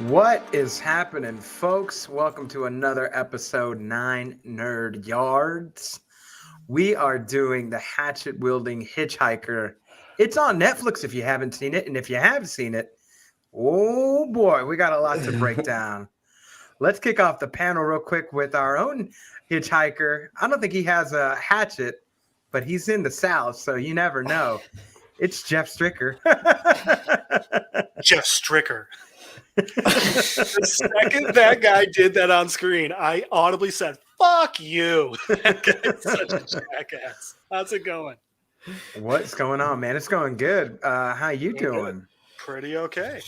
What is happening, folks? Welcome to another episode, Nine Nerd Yards. We are doing the Hatchet Wielding Hitchhiker. It's on Netflix if you haven't seen it, and if you have seen it, oh boy, we got a lot to break down. Let's kick off the panel real quick with our own hitchhiker. I don't think he has a hatchet, but he's in the South, so you never know. It's Jeff Stricker. Jeff Stricker. The second that guy did that on screen, I audibly said, "Fuck you." That guy's such a jackass. How's it going? What's going on, man? It's going good. How you doing? Pretty okay.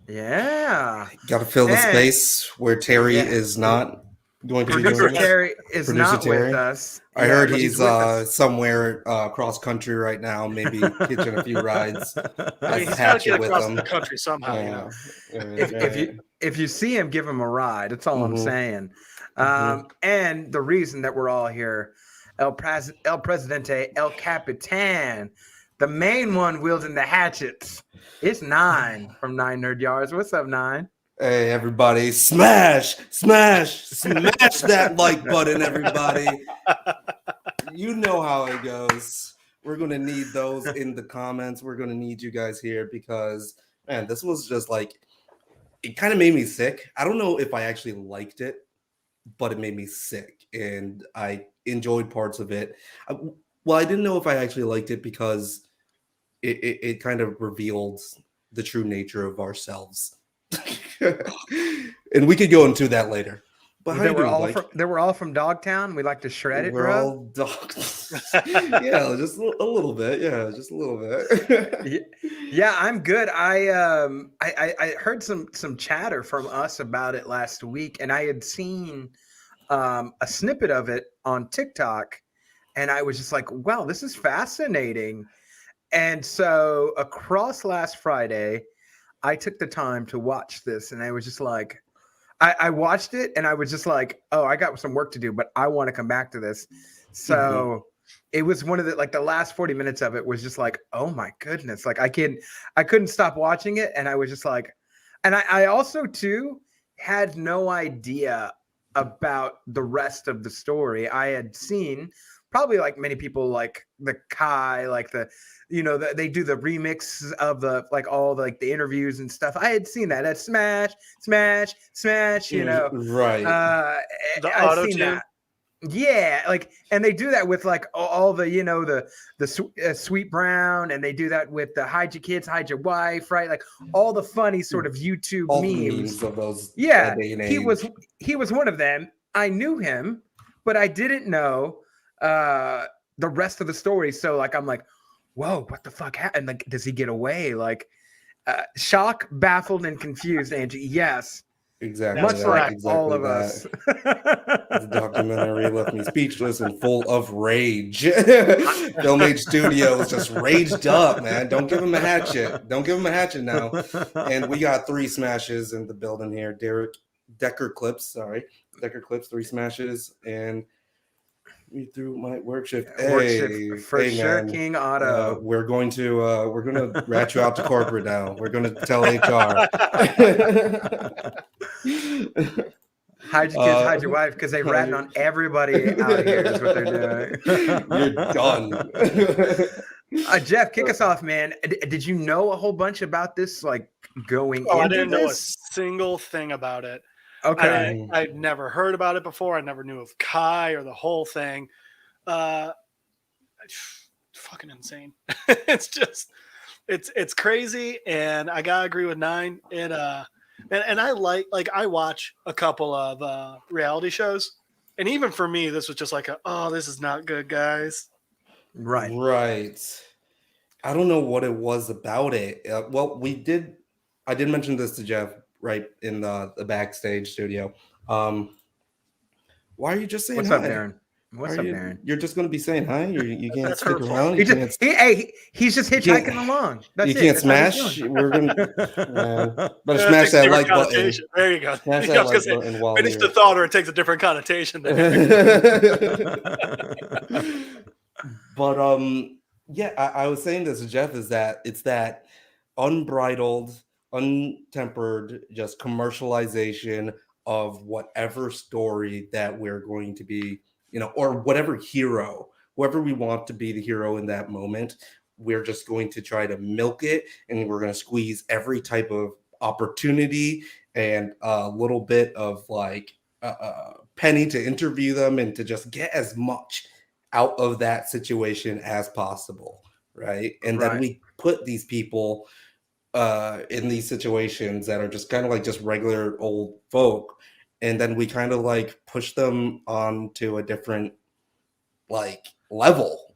Yeah. Got to fill the space where Terry is not going to be doing Producer it. Terry is Producer not Terry. with us. I heard but he's somewhere cross country right now, maybe hitching a few rides. I mean, he's got to Hatchet get with across him. the country somehow. If you see him, give him a ride. That's all I'm saying. And the reason that we're all here, El Presidente, El Capitan, the main one wielding the hatchets. It's Nine from Nine Nerd Yards. What's up, Nine? Hey, everybody, smash that like button, everybody. You know how it goes. We're going to need those in the comments. We're going to need you guys here because, man, this was just like, it kind of made me sick. I don't know if I actually liked it, but it made me sick, and I enjoyed parts of it. Well, I didn't know if I actually liked it because it kind of revealed the true nature of ourselves. And we could go into that later. But they were all from Dogtown. We like to shred it, we're bro. all dogs. Yeah, just a little bit. Yeah, just a little bit. Yeah, I'm good. I heard some chatter from us about it last week, and I had seen a snippet of it on TikTok, and I was just like, wow, this is fascinating. And so across last Friday, I took the time to watch this, and I was just like, I watched it, and I was just like, oh, I got some work to do, but I want to come back to this. So it was one of the last 40 minutes of it was just like, oh my goodness. Like I couldn't stop watching it. And I was just like, and I also too had no idea about the rest of the story. I had seen probably like many people, like the Kai, like they do the remix of all the interviews and stuff. I had seen that at Smash, right. The auto tune. Yeah, and they do that with all the Sweet Brown, and they do that with the Hide Your Kids, Hide Your Wife, right? Like all the funny sort of YouTube memes of those. Yeah, he was one of them. I knew him, but I didn't know the rest of the story. So I'm like, whoa, what the fuck happened? Like, does he get away? Shock, baffled, and confused, Angie. Yes. Exactly. Much like all of us. The documentary left me speechless and full of rage. Film Age Studios just raged up, man. Don't give him a hatchet. Don't give him a hatchet now. And we got 3 smashes in the building here. Decker Clips, 3 smashes, and me through my work shift. Hey, for sure, man. King Otto. We're gonna rat you out to corporate now. We're gonna tell HR. Hide your kids, hide your wife, because they ratting on everybody out here is what they're doing. You're done. Jeff, kick us off, man. Did you know a whole bunch about this, going into this? I didn't know a single thing about it. Okay. I'd never heard about it before. I never knew of Kai or the whole thing. Fucking insane. It's just, it's crazy. And I gotta agree with Nine. And I I watch a couple of reality shows. And even for me, this was just this is not good, guys. Right. I don't know what it was about it. I did mention this to Jeff right in the backstage studio. Why are you just saying What's hi? Up, Darren? What's up, Darren? You're just going to be saying hi? You can't That's stick hurtful. around? He's just hitchhiking along. That's you it. can't That's smash? We're going to smash that like button. There you go. Smash that like button while finish the thought, or it takes a different connotation. But yeah, I was saying this to Jeff, is that it's that unbridled untempered, just commercialization of whatever story that we're going to be, or whatever hero, whoever we want to be the hero in that moment. We're just going to try to milk it, and we're going to squeeze every type of opportunity and a little bit of like penny to interview them and to just get as much out of that situation as possible, right? And then we put these people in these situations that are just kind of like just regular old folk, and then we kind of like push them onto a different like level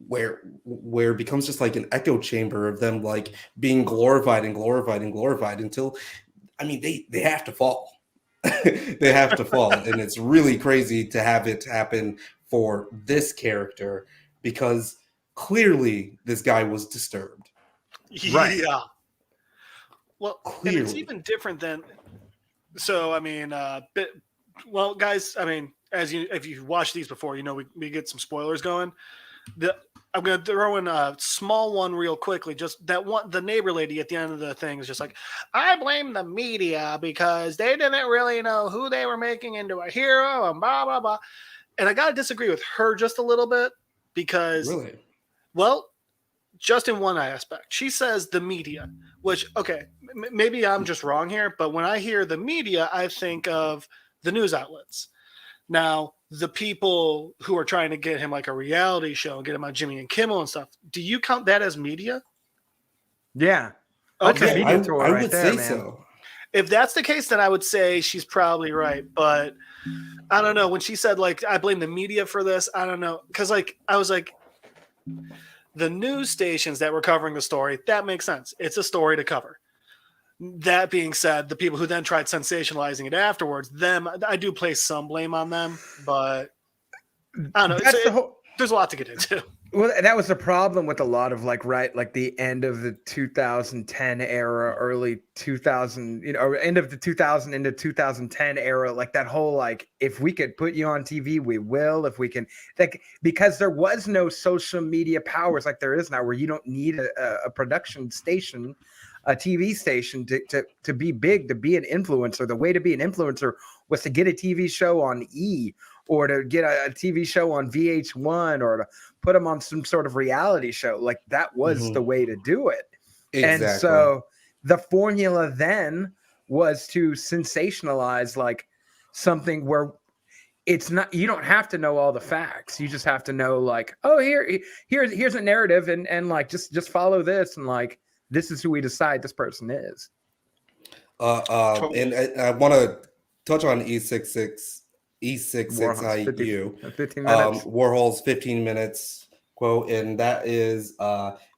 where it becomes just like an echo chamber of them like being glorified and glorified and glorified until, I mean, they have to fall. They have to fall. And it's really crazy to have it happen for this character, because clearly this guy was disturbed. Yeah. Well, Clearly. and it's even different than. So I mean, well, guys, I mean, if you've watched these before, we get some spoilers going. I'm gonna throw in a small one real quickly. Just that one, the neighbor lady at the end of the thing is just like, I blame the media because they didn't really know who they were making into a hero and blah blah blah. And I gotta disagree with her just a little bit because, Really? well, just in one aspect, she says the media, which, okay, maybe I'm just wrong here, but when I hear the media, I think of the news outlets. Now, the people who are trying to get him like a reality show and get him on Jimmy and Kimmel and stuff, do you count that as media? Yeah. Okay. That's a media tour I right would there, say man. so. If that's the case, then I would say she's probably right. But I don't know. When she said, like, I blame the media for this, I don't know. Because, like, I was like, the news stations that were covering the story, that makes sense. It's a story to cover. That being said, the people who then tried sensationalizing it afterwards, them, I do place some blame on them, but I don't know. There's a lot to get into. Well, that was the problem with a lot of like the end of the 2010 era, early 2000, or end of the 2000 into 2010 era, like that whole like, if we could put you on TV, we will. If we can, like, because there was no social media powers like there is now, where you don't need a production station, a TV station to be big, to be an influencer. The way to be an influencer was to get a TV show on E, or to get a TV show on VH1, or to put them on some sort of reality show. Like that was the way to do it. Exactly. And so the formula then was to sensationalize like something where it's not, you don't have to know all the facts. You just have to know like, oh, here's a narrative, and like just follow this, and like this is who we decide this person is. And I want to touch on E66IU, 15 minutes. Warhol's 15 minutes quote, and that is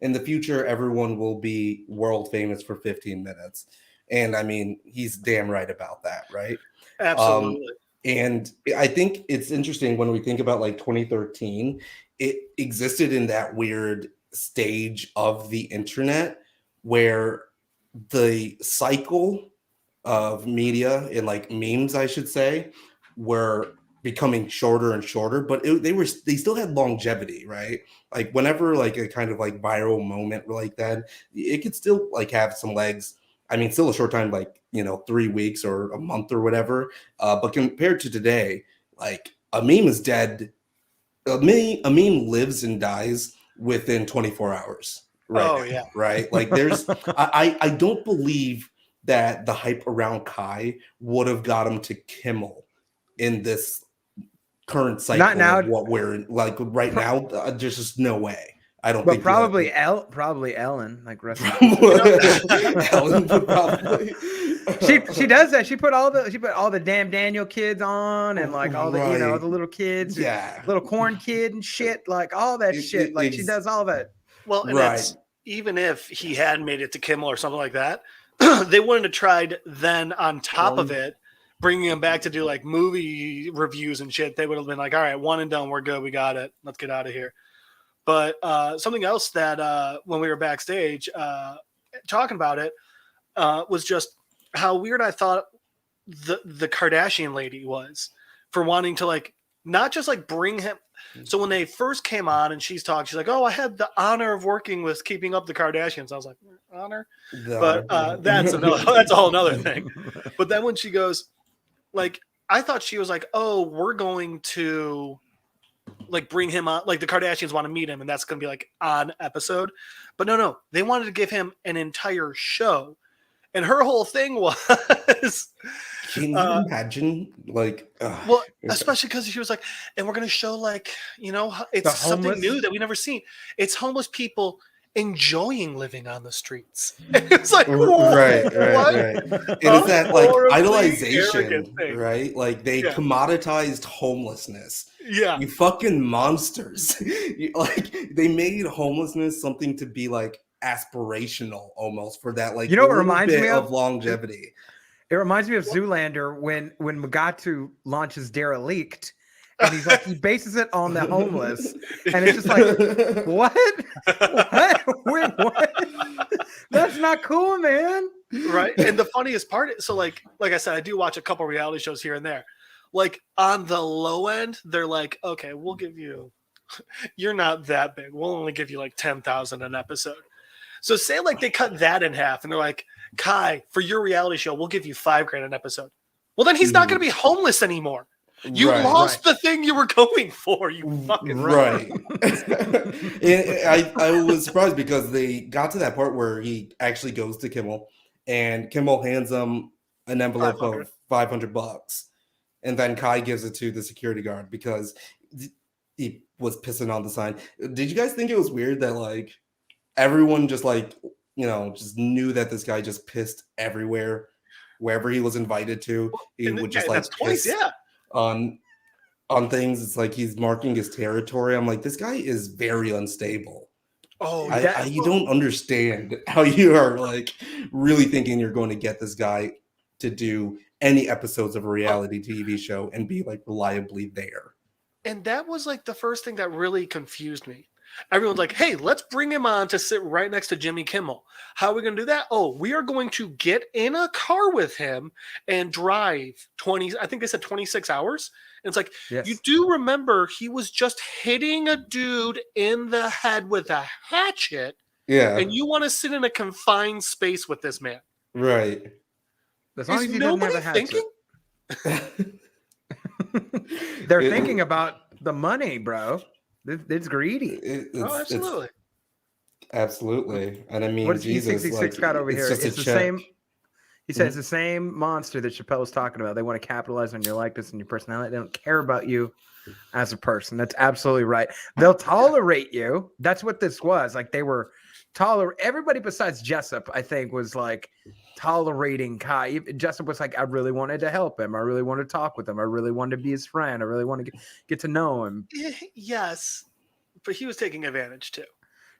in the future everyone will be world famous for 15 minutes. And I mean, he's damn right about that, right? Absolutely. And I think it's interesting when we think about like 2013, it existed in that weird stage of the internet where the cycle of media and like memes, I should say, were becoming shorter and shorter, but they still had longevity, right? Like whenever like a kind of like viral moment like that, it could still like have some legs. I mean, still a short time, like 3 weeks or a month or whatever. But compared to today, like a meme is dead. A meme lives and dies within 24 hours. Right. Oh yeah. Right. Like there's, I don't believe that the hype around Kai would have got him to Kimmel in this current cycle. Not now. Of what we're like right now. There's just no way. I don't but think probably Ellen, like Ellen would probably. she does that. She put all the damn Daniel kids on, and like all the the little kids, little corn kid and shit, like all that shit. Like she does all that. Well, and it's, even if he had made it to Kimmel or something like that, they wouldn't have tried then on top of it, bringing him back to do like movie reviews and shit. They would have been like, all right, one and done. We're good. We got it. Let's get out of here. But something else that when we were backstage talking about it was just how weird I thought the Kardashian lady was for wanting to like not just like bring him. So when they first came on and she's talking, she's like, "Oh, I had the honor of working with Keeping Up the Kardashians." I was like, "Honor," but that's a whole nother thing. But then when she goes, like, I thought she was like, "Oh, we're going to like bring him on, like the Kardashians want to meet him, and that's going to be like on episode." But no, they wanted to give him an entire show, and her whole thing was. Can you imagine? Like, well, especially because she was like, and we're going to show like, it's something new that we never seen. It's homeless people enjoying living on the streets. It's like, right. And it's that like idolization, right? Like they commoditized homelessness. Yeah, you fucking monsters. Like they made homelessness something to be like aspirational almost for that, like, what it reminds me of longevity. It reminds me of Zoolander when Mugatu launches Derelict, and he's like, he bases it on the homeless, and it's just like, what? Wait, what? That's not cool, man. Right. And the funniest part, so like I said, I do watch a couple reality shows here and there. Like on the low end, they're like, okay, we'll give you, you're not that big. We'll only give you like 10,000 an episode. So say like they cut that in half, and they're like, Kai, for your reality show, we'll give you $5,000 an episode. Well, then he's not going to be homeless anymore. You lost the thing you were going for. You fucking right. I was surprised because they got to that part where he actually goes to Kimmel, and Kimmel hands him an envelope of $500, and then Kai gives it to the security guard because he was pissing on the sign. Did you guys think it was weird that like everyone just like, just knew that this guy just pissed everywhere, wherever he was invited to? He would just like piss on things. It's like he's marking his territory. I'm like, this guy is very unstable. You don't understand how you are like really thinking you're going to get this guy to do any episodes of a reality TV show and be like reliably there. And that was like the first thing that really confused me. Everyone's like, hey, let's bring him on to sit right next to Jimmy Kimmel. How are we going to do that? Oh, we are going to get in a car with him and drive 26 hours. And it's like, you do remember he was just hitting a dude in the head with a hatchet. Yeah. And you want to sit in a confined space with this man. Right. As long as he doesn't have a hatchet. They're thinking about the money, bro. It's greedy. Absolutely. Absolutely. And I mean, what has Jesus, E66 got over here? It's the same. He says it's the same monster that Chappelle was talking about. They want to capitalize on your likeness and your personality. They don't care about you as a person. That's absolutely right. They'll tolerate you. That's what this was. Like they were everybody besides Jessup, I think, was like tolerating Kai. Jessup was like, I really wanted to help him. I really wanted to talk with him. I really wanted to be his friend. I really want to get to know him. Yes, but he was taking advantage too.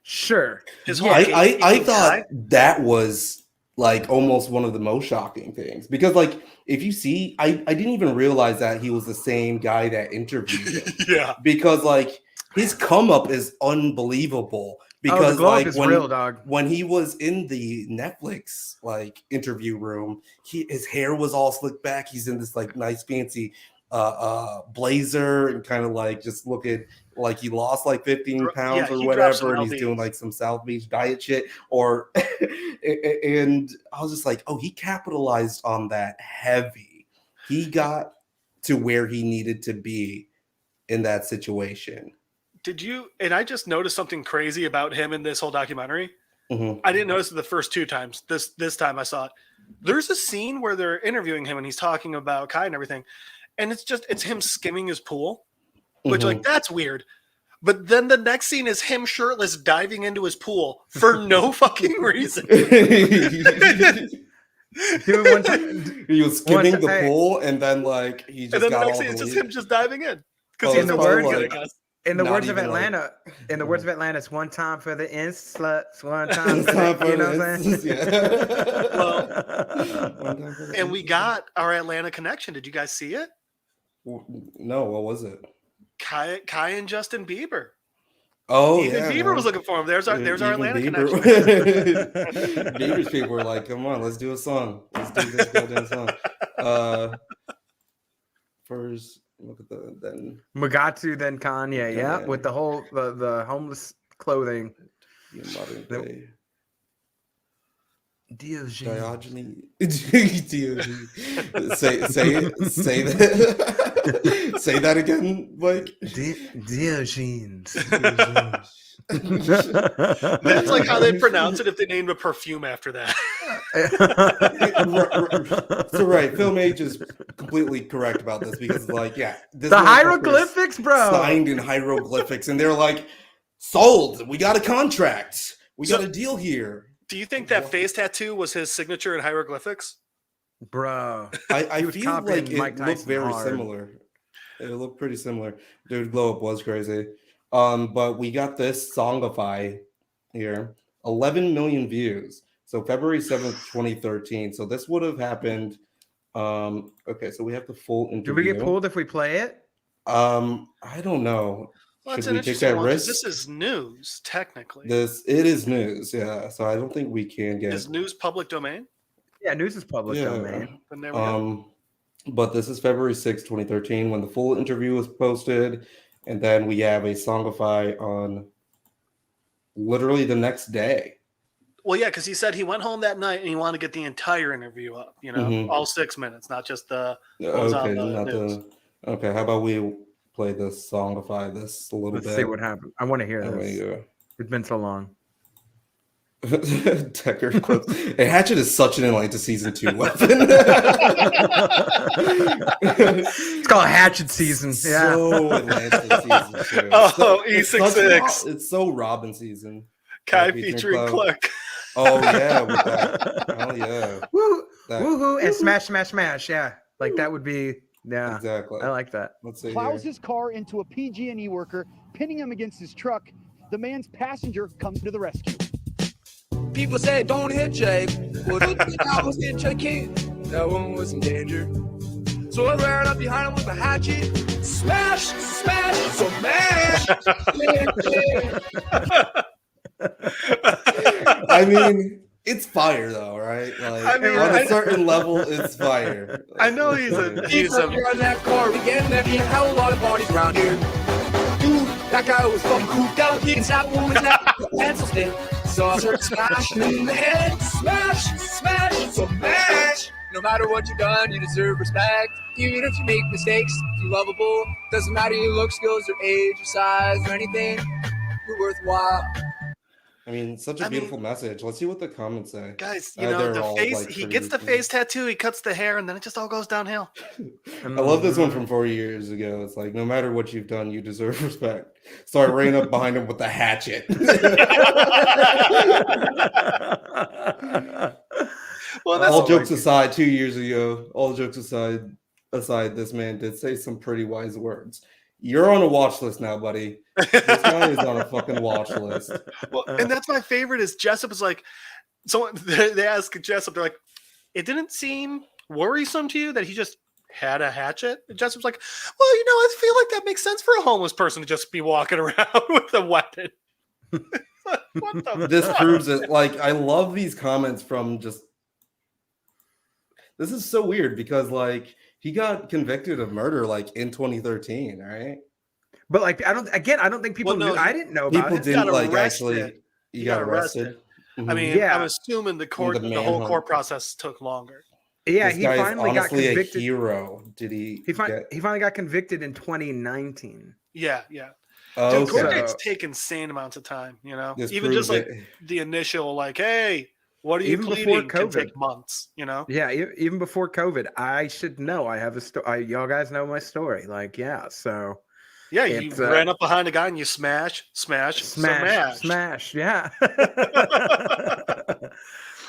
Sure. I thought that was like almost one of the most shocking things because like if you see, I didn't even realize that he was the same guy that interviewed him. Yeah. Because like his come up is unbelievable. Because the like is real, dog. When he was in the Netflix like interview room, his hair was all slicked back. He's in this like nice fancy blazer and kind of like just looking like he lost like 15 pounds or whatever, and he's doing like some South Beach diet shit. And I was just like, oh, he capitalized on that heavy. He got to where he needed to be in that situation. Did you? And I just noticed something crazy about him in this whole documentary. Mm-hmm. I didn't notice it the first two times. This time I saw it. There's a scene where they're interviewing him and he's talking about Kai and everything, and it's him skimming his pool, which like that's weird. But then the next scene is him shirtless diving into his pool for no fucking reason. He was skimming the pool, and then like he just and then got the next all scene is the just him just diving in because he's in the words of Atlanta, it's one time for the sluts, one time for you know what I'm saying? Well, and we got our Atlanta connection. Did you guys see it? No, what was it? Kai and Justin Bieber. Oh, Even Bieber was looking for him. There's our Atlanta connection. Bieber's people were like, "Come on, let's do a song. Let's do this goddamn song." Look at then Mugatu, then Kanye. Yeah, with the whole the homeless clothing. Modern day. Diogenes. Diogenes. Say that. Say that again, Mike. Diogenes. That's like how they pronounce it if they named a perfume after that. So right, Film Age is completely correct about this because like, this the hieroglyphics, bro, signed in hieroglyphics, and they're like, sold. We got a contract. We got a deal here. Do you think that face tattoo was his signature in hieroglyphics? Bro, I feel like it looked very similar. It looked pretty similar. Dude, Glow Up was crazy. But we got this Songify here. 11 million views. So February 7th, 2013. So this would have happened. Okay, so we have the full interview. Do we get pulled if we play it? I don't know. Well, should we take that risk? This is news, technically. It is news, yeah. So I don't think we can get. Is news public domain? Yeah, news is public domain. Then there we go. But this is February 6th, 2013, when the full interview was posted, and then we have a Songify on literally the next day. Well, yeah, because he said he went home that night and he wanted to get the entire interview up. All 6 minutes, not just the. Okay, how about we play this Songify this a little bit? Let's see what happened. I want to hear this. It's been so long. Decker clips. Hey, Hatchet is such an Atlanta season 2 weapon. It's called Hatchet season. Yeah. So Atlanta season 2. Oh, E66. It's so Robin season. Kai featuring Cluck. Oh yeah, with that. Hell yeah. Woohoo and smash, smash, smash. Yeah. Like that would be exactly. I like that. Let's see. Plows his car into a PG&E worker, pinning him against his truck. The man's passenger comes to the rescue. People say don't hitchhike. Well, don't think I was hitchhiking. That one was in danger. So I ran up behind him with a hatchet. Smash, smash, smash. I mean, it's fire though, right? Like on a certain level, it's fire. I know he's a on that car again. There be a hell of a lot of bodies around here. Dude, that guy was fucking cooped out. He can stop one with that pencil stick. So I start smashing in the head. Smash, smash, smash. No matter what you've done, you deserve respect. Even if you make mistakes, you're lovable. Doesn't matter your look, skills, or age, or size, or anything. You're worthwhile. I mean, such a beautiful message. Let's see what the comments say. Guys, the face, he gets the face tattoo, he cuts the hair, and then it just all goes downhill. I love this one from 4 years ago. It's like, no matter what you've done, you deserve respect. So I ran up behind him with the hatchet. Well, all jokes aside, 2 years ago, aside, this man did say some pretty wise words. You're on a watch list now, buddy. This guy is on a fucking watch list. Well, and that's my favorite is Jessup is like, someone they ask Jessup, they're like, it didn't seem worrisome to you that he just had a hatchet? And Jessup's like, well, I feel like that makes sense for a homeless person to just be walking around with a weapon. What the This fuck? proves it. Like, I love these comments from just. This is so weird because, like, he got convicted of murder like in 2013, right? But like, I don't think people knew. I didn't know about people it. didn't like actually. He got arrested. I mean, I'm assuming the whole court process took longer. Yeah, this he guy finally is got convicted. A hero. Did he? He finally got convicted in 2019. Yeah. Oh, dude, court dates take insane amounts of time. Even just like the initial, like, hey. What are you pleading can take months, Yeah, even before COVID, I should know. I have a story. Y'all guys know my story. Like, yeah, so. Yeah, you ran up behind a guy and you smash. Yeah.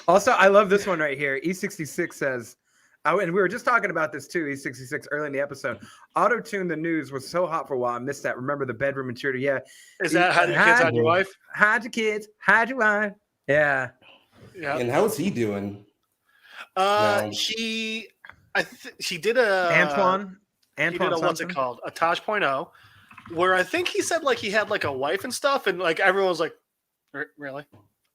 Also, I love this one right here. E66 says, and we were just talking about this too, E66, early in the episode. Auto-tune the news was so hot for a while. I missed that. Remember the bedroom maturity? Yeah. Is that hide your kids, hide your wife? Hide your kids, hide your wife. Yeah. Yeah. And how is he doing? He did a Antoine. He did a what's it called? A Tosh.0, where I think he said like he had like a wife and stuff, and like everyone was like, really?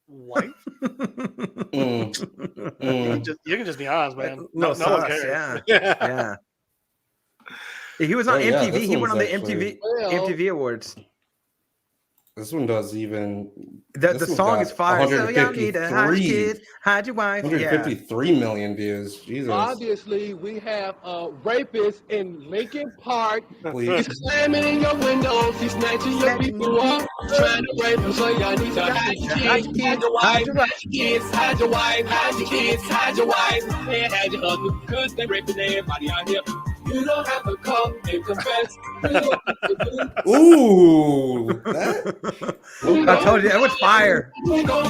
Wife? You can just be honest, man. No one cares. Yeah. He was on Oh, yeah, MTV. this He went on the one's actually- MTV Awards. This one does even. The this one song got is fire. So y'all need to hide your kids, hide your wife. 153 million views. Jesus. Obviously, we have a rapist in Lincoln Park. Please. He's slamming in your windows. He's snatching your people up, trying to rape them. So y'all need to hide your kids, hide your wife, hide your kids, hide your wife, hide your kids, hide your wife, and hide your husband, because they raping everybody out here. You don't have to come and confess. Ooh, that. I told you that was fire. We gonna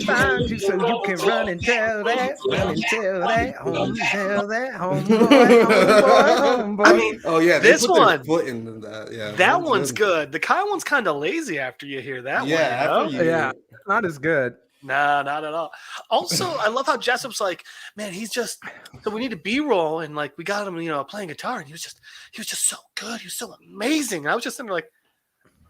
find you so you can run and tell that, tell that, homeboy. I mean, Oh yeah, they this put their one- foot in that. Yeah, That one's good. The Kai one's kind of lazy after you hear that Yeah, one. after You know? you- Yeah, not as good. Nah, not at all. Also, I love how Jessup's like, man, he's just so we need a B-roll and like we got him, playing guitar, and he was just so good. He was so amazing. I was just sitting there like,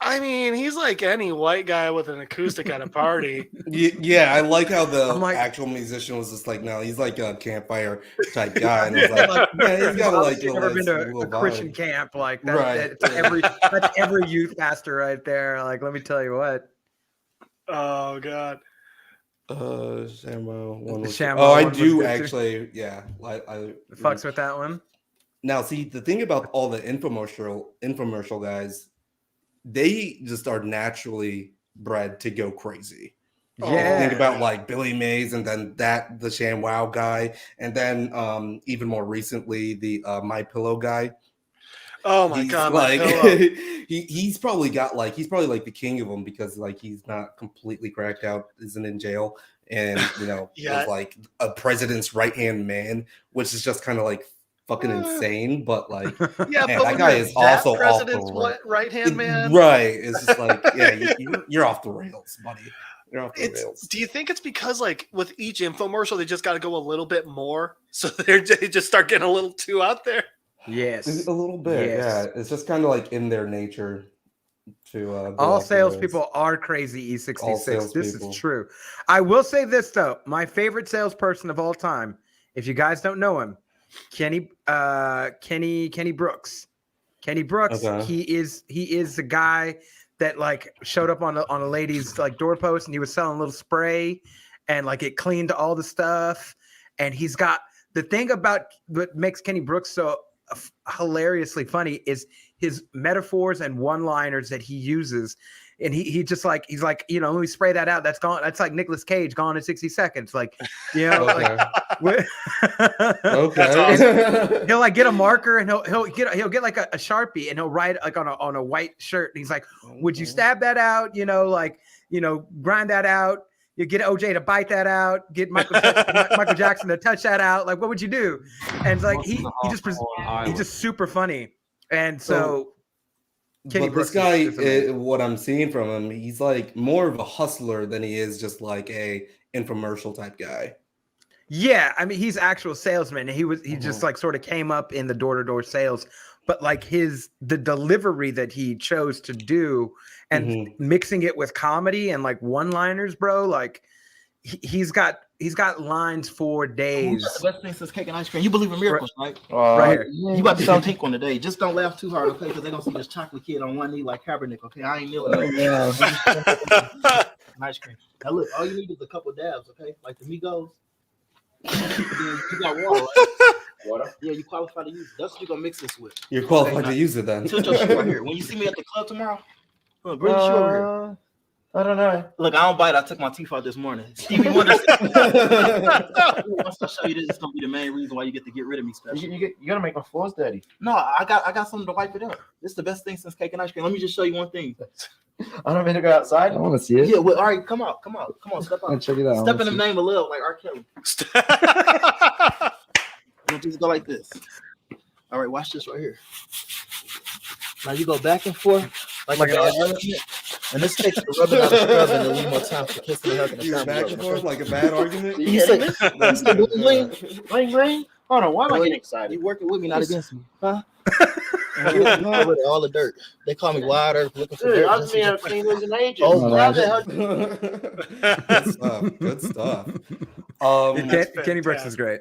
I mean, he's like any white guy with an acoustic at a party. Yeah, I like how the I'm like- actual musician was just like, no, he's like a campfire type guy, and it's like, yeah, he's got like I've never been to a Christian camp like that. Right. That's every youth pastor right there. Like, let me tell you what. Oh God. ShamWow one. ShamWow Oh, I one was do good, too. actually. Yeah, I Fucks with that one. Now, see, the thing about all the infomercial guys, they just are naturally bred to go crazy. Yeah. Think about like Billy Mays, and then the ShamWow guy, and then even more recently the My Pillow guy. Oh my He's God. like My pillow. he's probably like the king of them, because like he's not completely cracked out, isn't in jail, and Yeah. is like a president's right hand man, which is just kind of like fucking insane. But like, Yeah, man, but that when guy you're is that also off the president's right hand man. Right? It's just like, yeah, you're off the rails, buddy. You're off the rails. Do you think it's because like with each infomercial they just got to go a little bit more, so they just start getting a little too out there? Yes. A little bit, Yes. yeah. It's just kind of like in their nature to go All off the rails. salespeople are crazy. All E66. This salespeople. is true. I will say this though: my favorite salesperson of all time. If you guys don't know him, Kenny Brooks. Kenny Brooks. Okay. He is the guy that like showed up on a lady's like doorpost, and he was selling a little spray, and like it cleaned all the stuff. And he's got the thing about what makes Kenny Brooks so hilariously funny is his metaphors and one-liners that he uses, and he's like let me spray that out, that's gone, that's like Nicolas Cage gone in 60 seconds, like Okay. like, Okay. he'll like get a marker, and he'll get like a Sharpie, and he'll write like on a white shirt, and he's like, would you stab that out, grind that out, you get OJ to bite that out, get Michael Jackson to touch that out. Like, what would you do? And it's like he's just super funny. And so, Kenny But this Brooks guy, is amazing. what I'm seeing from him, he's like more of a hustler than he is just like a infomercial type guy. Yeah, I mean, he's actual salesman. He just like sort of came up in the door-to-door sales, but like the delivery that he chose to do, and mixing it with comedy and like one-liners, bro. Like he's got lines for days. The best thing since cake and ice cream. You believe in miracles, right? Right here. You about to sound take one today. Just don't laugh too hard, okay? Because they're gonna see this chocolate kid on one knee like Kaepernick, okay? I ain't kneeling. Ice cream. Now look, all you need is a couple dabs, okay? Like the Migos. You got water, right? Water? Yeah, you qualify to use it. That's what you're gonna mix this with. You're qualified to use it then. Tilt your shoe right here. When you see me at the club tomorrow, bring your shoe over here. I don't know. Look, I don't bite. I took my teeth out this morning. Stevie Wonder. Once I show you this, it's gonna be the main reason why you get to get rid of me special. You gotta make my floors dirty. No, I got something to wipe it up. This is the best thing since cake and ice cream. Let me just show you one thing. I don't mean to go outside. I want to see it. Yeah, well, all right, come on, step I'll out. check it out. Step in the name of love, like R. Kelly. You just go like this. All right, watch this right here. Now you go back and forth like an argument, and this takes the rubbing out of scrubbing and leave more time for kissing and hugging. You're back and forth like a bad argument. You say bling bling, bling bling. Hold on, why am I Wait, getting excited? You working with me, not against me, huh? All the dirt. They call me Wide Earth looking for Dude, dirt. I've been clean as an agent. Oh, How the hell? Good stuff. Good stuff. Kenny Brooks is great.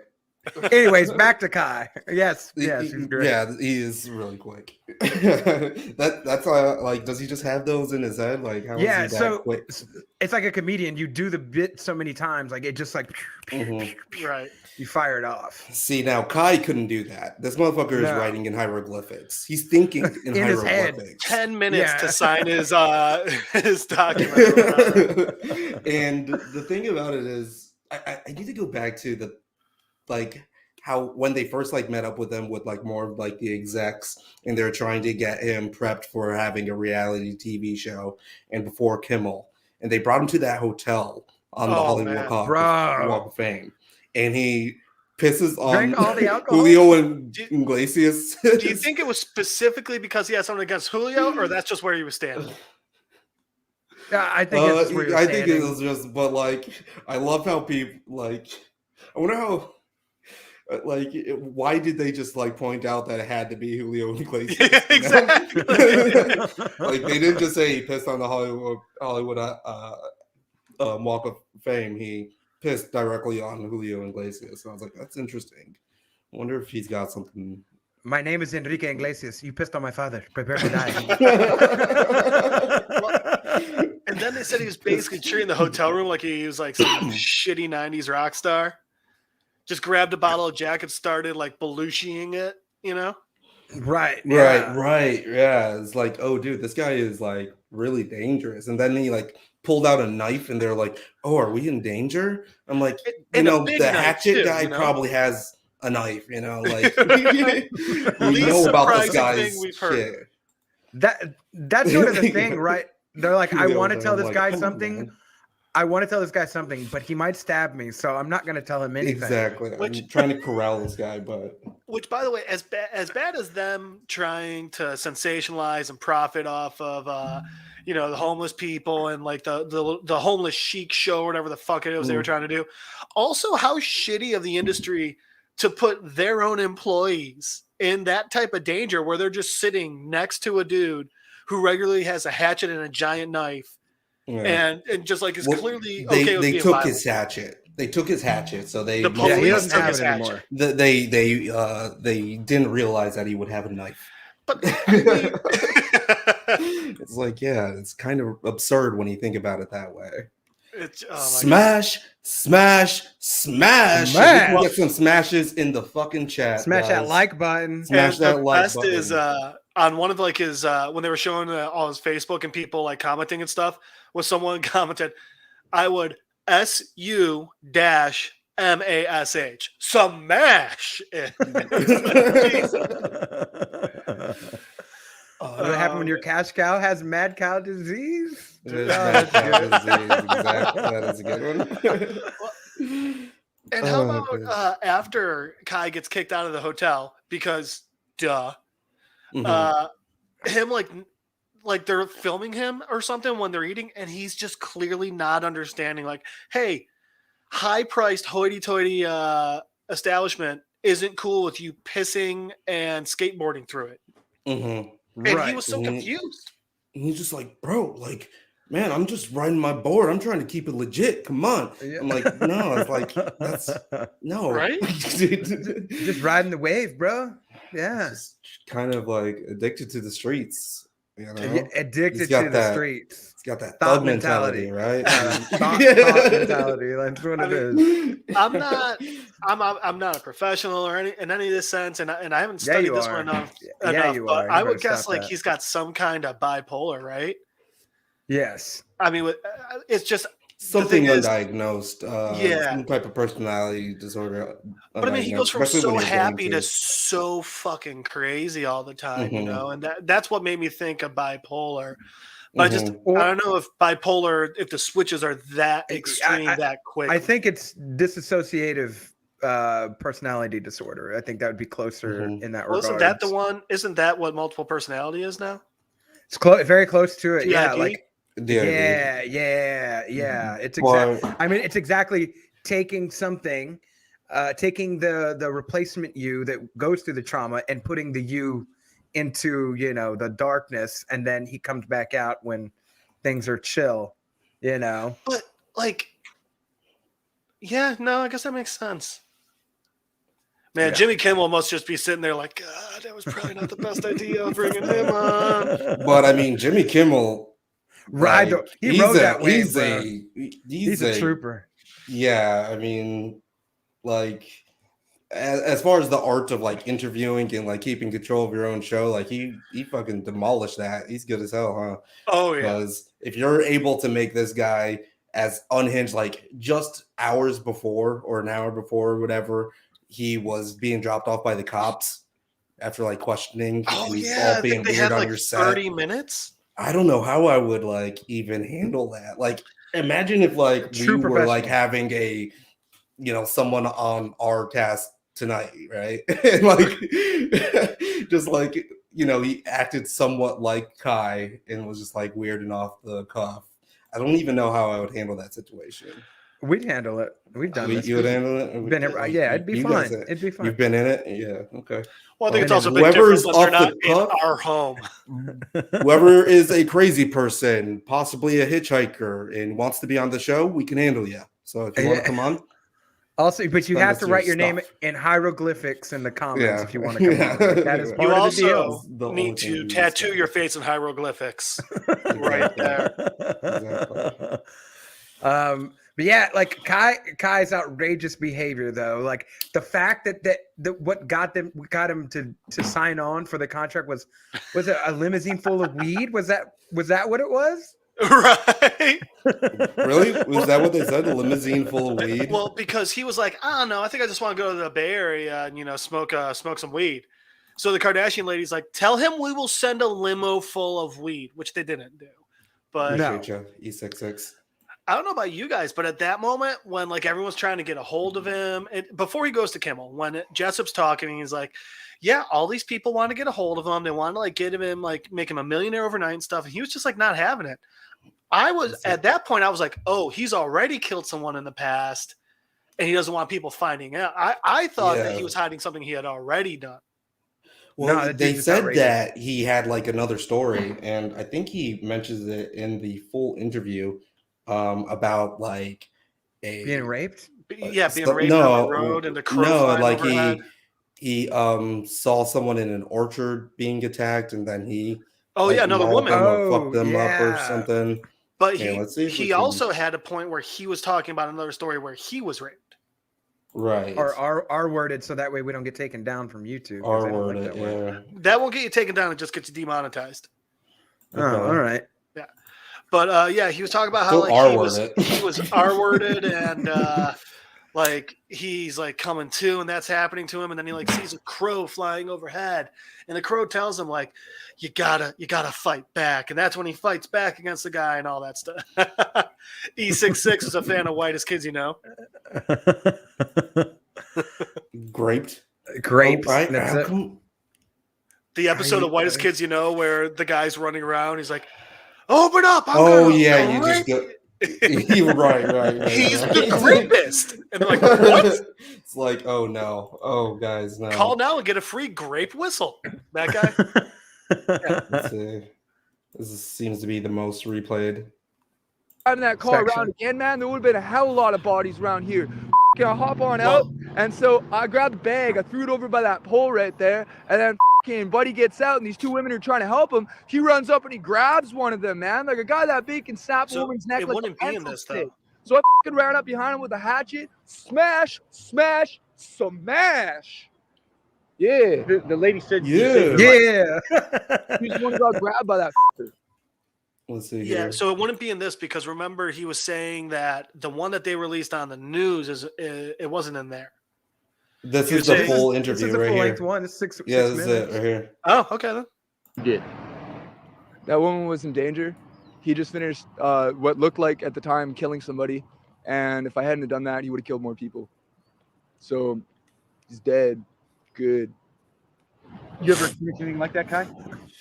Anyways, back to Kai. Yes, he's great. Yeah, he is really quick. That's like, does he just have those in his head? Like, how is Yeah, he that so quick? it's like a comedian. You do the bit so many times, like it just like Right. you fire it off See, now Kai couldn't do that. This motherfucker is No. writing in hieroglyphics. He's thinking in In his head. hieroglyphics. 10 minutes Yeah. to sign his document. or whatever. And the thing about it is, I need to go back to the like how when they first like met up with him with like more of like the execs, and they're trying to get him prepped for having a reality TV show and before Kimmel, and they brought him to that hotel on the Oh, Hollywood man. Walk of Fame, and he pisses on Drank all the alcohol? Julio and Do- Iglesias. Do you think it was specifically because he had something against Julio, or that's just where he was standing? Yeah, I think it's where you're I think it standing. was just, but like, I love how people like. I wonder how, why did they just like point out that it had to be Julio Iglesias? Yeah, you know? exactly. Like they didn't just say he pissed on the Hollywood Walk of Fame. He pissed directly on Julio Iglesias. And I was like, that's interesting. I wonder if he's got something. My name is Enrique Iglesias. You pissed on my father. Prepare to die. And then they said he was basically treating the hotel room like he was like some shitty 90s rock star. Just grabbed a bottle of Jack and started like Belushiing it, you know? Right. Yeah. Right. Yeah. It's like, oh, dude, this guy is like really dangerous. And then he like pulled out a knife, and they're like, oh, are we in danger? I'm like, And a the big knife, hatchet too, guy you know? probably has a knife, you know, like Least we know about this surprising guy's thing we've heard. shit. That's sort of the thing, right? They're like, I Julio want to was tell this like, guy "Come on, something. man." I want to tell this guy something, but he might stab me, so I'm not going to tell him anything. Exactly. Which- I'm trying to corral this guy, but Which, by the way, as bad as them trying to sensationalize and profit off of, the homeless people and like the homeless chic show or whatever the fuck it was they were trying to do. Also, how shitty of the industry to put their own employees in that type of danger where they're just sitting next to a dude who regularly has a hatchet and a giant knife, yeah. and just like is Well, clearly they okay with they being took violent. his hatchet. They took his hatchet, so they The Yeah, he police doesn't took have his it hatchet. anymore. they didn't realize that he would have a knife. But I mean, It's like, yeah, it's kind of absurd when you think about it that way. it's oh my Smash, smash, smash. We can get some smashes in the fucking chat. Smash that guys. like button. Smash And that the like best button. is on one of like his when they were showing all his Facebook and people like commenting and stuff, was someone commented, "I would SU-MASH smash it." What happened when your cash cow has mad cow disease? It is Oh, mad that's cow good. disease. Exactly. That is a good one. And how Oh, about goodness. after Kai gets kicked out of the hotel because duh, Mhm. him like they're filming him or something when they're eating, and he's just clearly not understanding. Like, hey, high-priced hoity-toity establishment isn't cool with you pissing and skateboarding through it. Mhm. And he Right. was so Mhm. confused. And he's just like, bro, like, man, I'm just riding my board. I'm trying to keep it legit. Come on. I'm like, no, it's like, that's no. Right? Just riding the wave, bro. Yeah. Just kind of like addicted to the streets, you know? Yeah, addicted He's got to the that- streets. It's got that Thought thug mentality, right? Thought mentality. That's what I it is. mean, I'm not a professional or in any of this sense, and I haven't Yeah, studied you this are. one enough. Yeah, you but are. You I would better guess stop like that. he's got some kind of bipolar, right? Yes. I mean, it's just something thing is- undiagnosed, Yeah. some type of personality disorder. But I mean, he goes from especially so when you're getting happy to so fucking crazy all the time, you Mhm. know, and that's what made me think of bipolar. But Mhm. I don't know if bipolar, if the switches are that extreme, that quick. I think it's dissociative personality disorder. I think that would be closer Mhm. in that Well, regard. isn't that the one? Isn't that what multiple personality is now? It's very close to it. Yeah, TID? like DID. yeah. It's Well, I mean, it's exactly taking something, taking the replacement you that goes through the trauma and putting the you into the darkness, and then he comes back out when things are chill. But like, yeah, no, I guess that makes sense. Man, Yeah. Jimmy Kimmel must just be sitting there like, God, that was probably not the best idea bringing him on. But I mean, Jimmy Kimmel, Right, like, he rode that wave, he's bro. he's a trooper. Yeah, I mean, like, as far as the art of like interviewing and like keeping control of your own show, like he fucking demolished that. He's good as hell, huh? Oh yeah. Because if you're able to make this guy as unhinged, like just hours before or an hour before or whatever, he was being dropped off by the cops after like questioning. Oh and yeah, all I being think they weird had on like your 30 set. minutes. I don't know how I would like even handle that. Like, imagine if like True we were like professional. having a, you know, someone on our cast tonight, right? And like, just like, you know, he acted somewhat like Kai and was just like weird and off the cuff. I don't even know how I would handle that situation. We'd handle it. We've done this. You would handle it? Been here- yeah, it'd be You fine. guys- It'd be fine. You've been in it? Yeah, okay. Well, I think it's And also a big whoever's difference when they're off not the in cuff- our home. Whoever is a crazy person, possibly a hitchhiker, and wants to be on the show, we can handle you. So if you want to come on, Also, but you send have us to your write your name stuff. in hieroglyphics in the comments Yeah. if you want to come Yeah. on. Like, that is You part You of the deal. also The only need thing to we use tattoo that. your face in hieroglyphics right there. But yeah, like Kai's outrageous behavior though, like the fact that what got him to sign on for the contract was it a limousine full of weed? Was that what it was? Right. Really? Was that what they said? A limousine full of weed? Well, because he was like, I don't know, I think I just want to go to the Bay Area and, you know, smoke some weed. So the Kardashian lady's like, tell him we will send a limo full of weed, which they didn't do. But Appreciate you, E66. I don't know about you guys, but at that moment when like everyone's trying to get a hold of him, before he goes to Kimmel, when Jessup's talking, he's like, yeah, all these people want to get a hold of him. They want to like get him, like make him a millionaire overnight and stuff. And he was just like not having it. At that point, I was like, oh, he's already killed someone in the past and he doesn't want people finding out. I thought that he was hiding something he had already done. Well, No, they dude's said outrageous. that he had like another story, and I think he mentions it in the full interview about like Being raped? Yeah, being raped on the road and the crow flying like overhead. he saw someone in an orchard being attacked, and then he The mauled woman. them or fucked them up or yeah. something. But Yeah, let's see if we he can- also had a point where he was talking about another story where he was raped. Right. Or R worded so that way we don't get taken down from YouTube. 'cause they don't like that word. That won't get you taken down. It just gets you demonetized. Oh, all right. But yeah, he was talking about how Still like R-worded. he was R-worded and like he's like coming to, and that's happening to him, and then he like sees a crow flying overhead, and the crow tells him like, you gotta fight back, and that's when he fights back against the guy and all that stuff. E66 is a fan of Whitest Kids You Know. Graped. Grapes. Oh, right. That's it. The episode of Whitest Kids You Know where the guy's running around, he's like, open up! I'm Oh gonna yeah, you rape just go. right. He's the rapist. And they're like, what? It's like, oh no, oh guys, no. Call now and get a free grape whistle. That guy. Let's see. Seems to be the most replayed. Driving that car Section. around again, man, there would have been a hell of a lot of bodies around here. I hop on out, and so I grabbed the bag, I threw it over by that pole right there, and then buddy gets out, and these two women are trying to help him. He runs up and he grabs one of them, man, like a guy that big can snap a So woman's neck it like wouldn't a be in pencil this, stick. though. So I ran up behind him with a hatchet, smash. Yeah, The lady said, Yeah. Yeah. he was the one who got grabbed by that. Let's see Yeah, here. so it wouldn't be in this because remember he was saying that the one that they released on the news it wasn't in there. This You're is the saying- full This interview is a right full here. length one. It's six Yeah, this minutes. is it right here. Oh, okay then. did. That woman was in danger. He just finished what looked like at the time killing somebody, and if I hadn't have done that, he would have killed more people. So he's dead. Good. You ever experienced anything like that, Kai?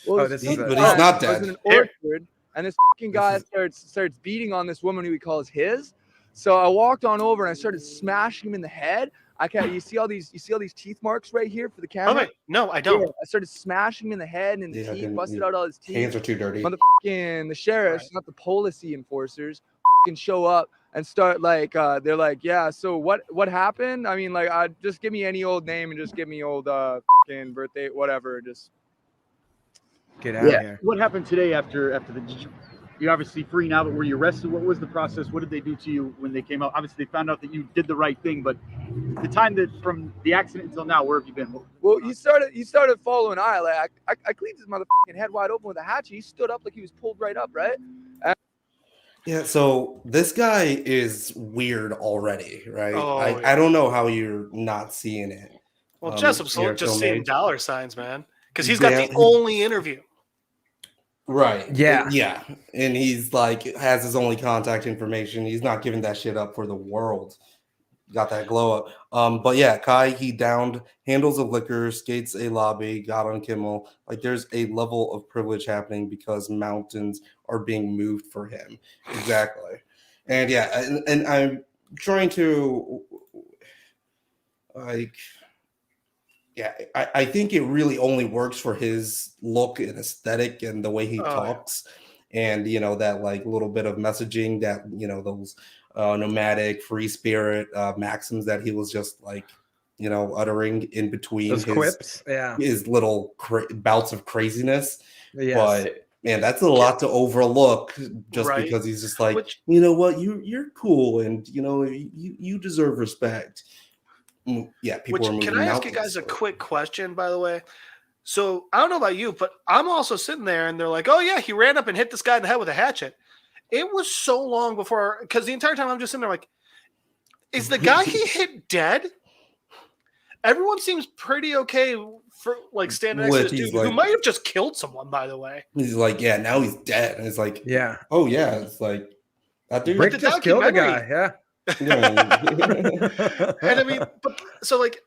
Well, Oh, this is But a- he's not I was dead. in an orchard, and this fucking guy starts beating on this woman who he calls his. So I walked on over and I started smashing him in the head. You see all these teeth marks right here for the Oh camera. wait, no, I don't. Yeah, I started smashing him in the head and in the Yeah, teeth, didn't- busted out all his teeth. Hands are too dirty. Motherfucking the sheriffs, Right. not the policy enforcers, fucking show up and start like they're like, yeah, so what happened? I mean, like, just give me any old name and just give me old fucking birthday, whatever. Just Get out of here. What happened today after the? You're obviously free now, but were you arrested? What was the process? What did they do to you when they came out? Obviously, they found out that you did the right thing, but the time that from the accident until now, where have you been? well, he started following like I cleaned his motherfucking head wide open with a hatchet. He stood up like he was pulled right up, right? Yeah, so this guy is weird already, right? Oh, I don't know how you're not seeing it. Well, here, just seeing filmmates. dollar signs, man, because he's got Yeah. the only interview. Right. Yeah. Yeah. And he's like has his only contact information. He's not giving that shit up for the world. Got that glow up. But yeah, Kai, he downed handles of liquor, skates a lobby, got on Kimmel. Like there's a level of privilege happening because mountains are being moved for him. Exactly. And yeah, and I'm trying to like yeah, I think it really only works for his look and aesthetic and the way he talks. And that like little bit of messaging that those nomadic free spirit maxims that he was just like uttering in between Those quips. Yeah. his little bouts of craziness. Yes. But man, that's a lot to overlook just Right. because he's just like, Which- you know what, you're cool and you deserve respect. Yeah, people are moving Can I ask you mountains guys a for it. quick question, by the way? So I don't know about you, but I'm also sitting there and they're like, oh, yeah, he ran up and hit this guy in the head with a hatchet. It was so long before, because the entire time I'm just sitting there like, is the guy he hit dead? Everyone seems pretty okay for like standing next to this dude who might have just killed someone, by the way. He's like, yeah, now he's dead. And it's like, Yeah. oh, yeah. It's like, that dude. Rick the just killed a documentary- guy. Yeah. And I mean, but so like,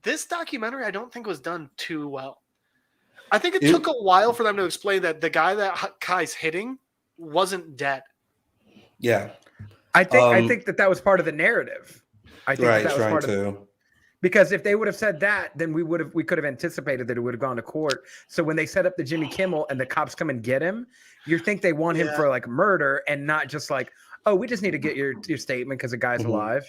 this documentary, I don't think was done too well. I think it took a while for them to explain that the guy that Kai's hitting wasn't dead. Yeah. I think that was part of the narrative. I think Right, that was trying part of to. because if they would have said that, then we could have anticipated that it would have gone to court. So when they set up the Jimmy Kimmel and the cops come and get him, you think they want him for like murder and not just like, oh, we just need to get your statement because the guy's alive,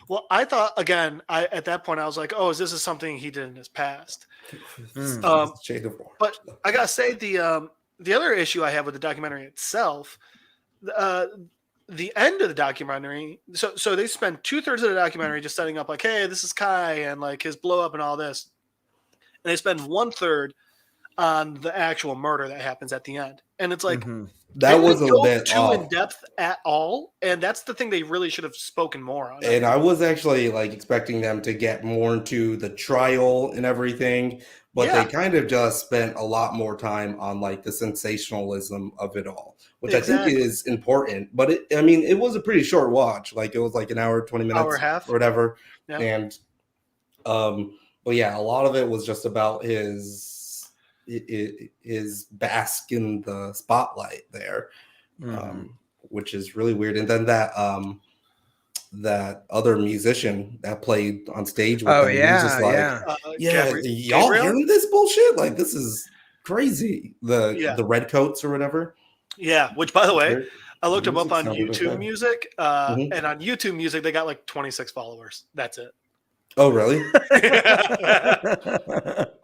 Well, I thought again, at that point I was like, oh, this is something he did in his past. Shade of orange. But I gotta say the other issue I have with the documentary itself, the end of the documentary. So they spend 2/3 of the documentary just setting up like, hey, this is Kai and like his blow up and all this, and they spend 1/3 on the actual murder that happens at the end, and it's like that was a go bit too off. in depth at all, and that's the thing they really should have spoken more on. And I was actually like expecting them to get more into the trial and everything, but they kind of just spent a lot more time on like the sensationalism of it all, which I think is important. But it was a pretty short watch. Like it was like an hour, 20 minutes, hour and a half or whatever. Yeah. And but yeah, a lot of it was just about his bask in the spotlight there, which is really weird. And then that other musician that played on stage with him, he was just like, y'all hearing this bullshit? Like this is crazy. The Redcoats or whatever. Yeah, which by the way, I looked them up on sounded YouTube okay. Music, and on YouTube Music they got like 26 followers. That's it. Oh, really?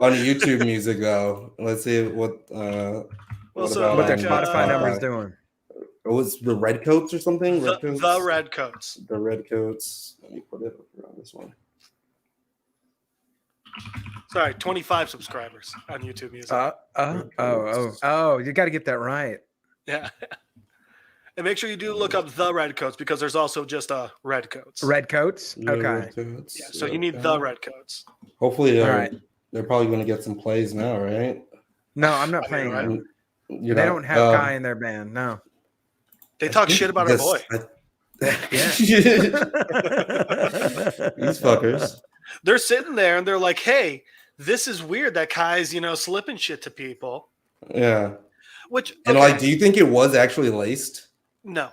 On YouTube Music, though, let's see what what their Spotify numbers doing. It was the Redcoats or something. The Redcoats. The Redcoats. Let me put it on this one. Sorry, 25 subscribers on YouTube Music. You got to get that right. Yeah. And make sure you do look up the Redcoats because there's also just Redcoats. Redcoats? Okay. Redcoats. Yeah, so you need the Redcoats. Hopefully, they're probably going to get some plays now, right? No, I'm not playing them. They don't have Kai in their band. No. They talk shit about our boy. These fuckers. They're sitting there and they're like, hey, this is weird that Kai's, slipping shit to people. Yeah. Which, and like, do you think it was actually laced? No.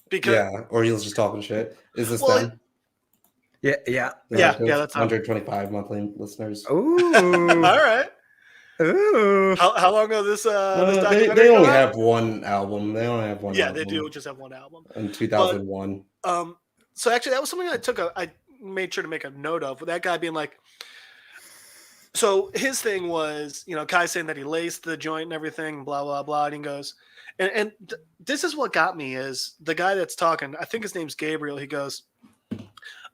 Because or he was just talking shit. Is this them? Yeah. That's 125 monthly listeners. Ooh. All right. Ooh. How long ago this documentary? They only come out? have one album. They only have one Yeah, album. they do just have one album. In 2001. So actually, that was something I made sure to make a note of. With that guy being like, so his thing was, Kai saying that he laced the joint and everything, blah blah blah, and he goes, and this is what got me is the guy that's talking. I think his name's Gabriel. He goes,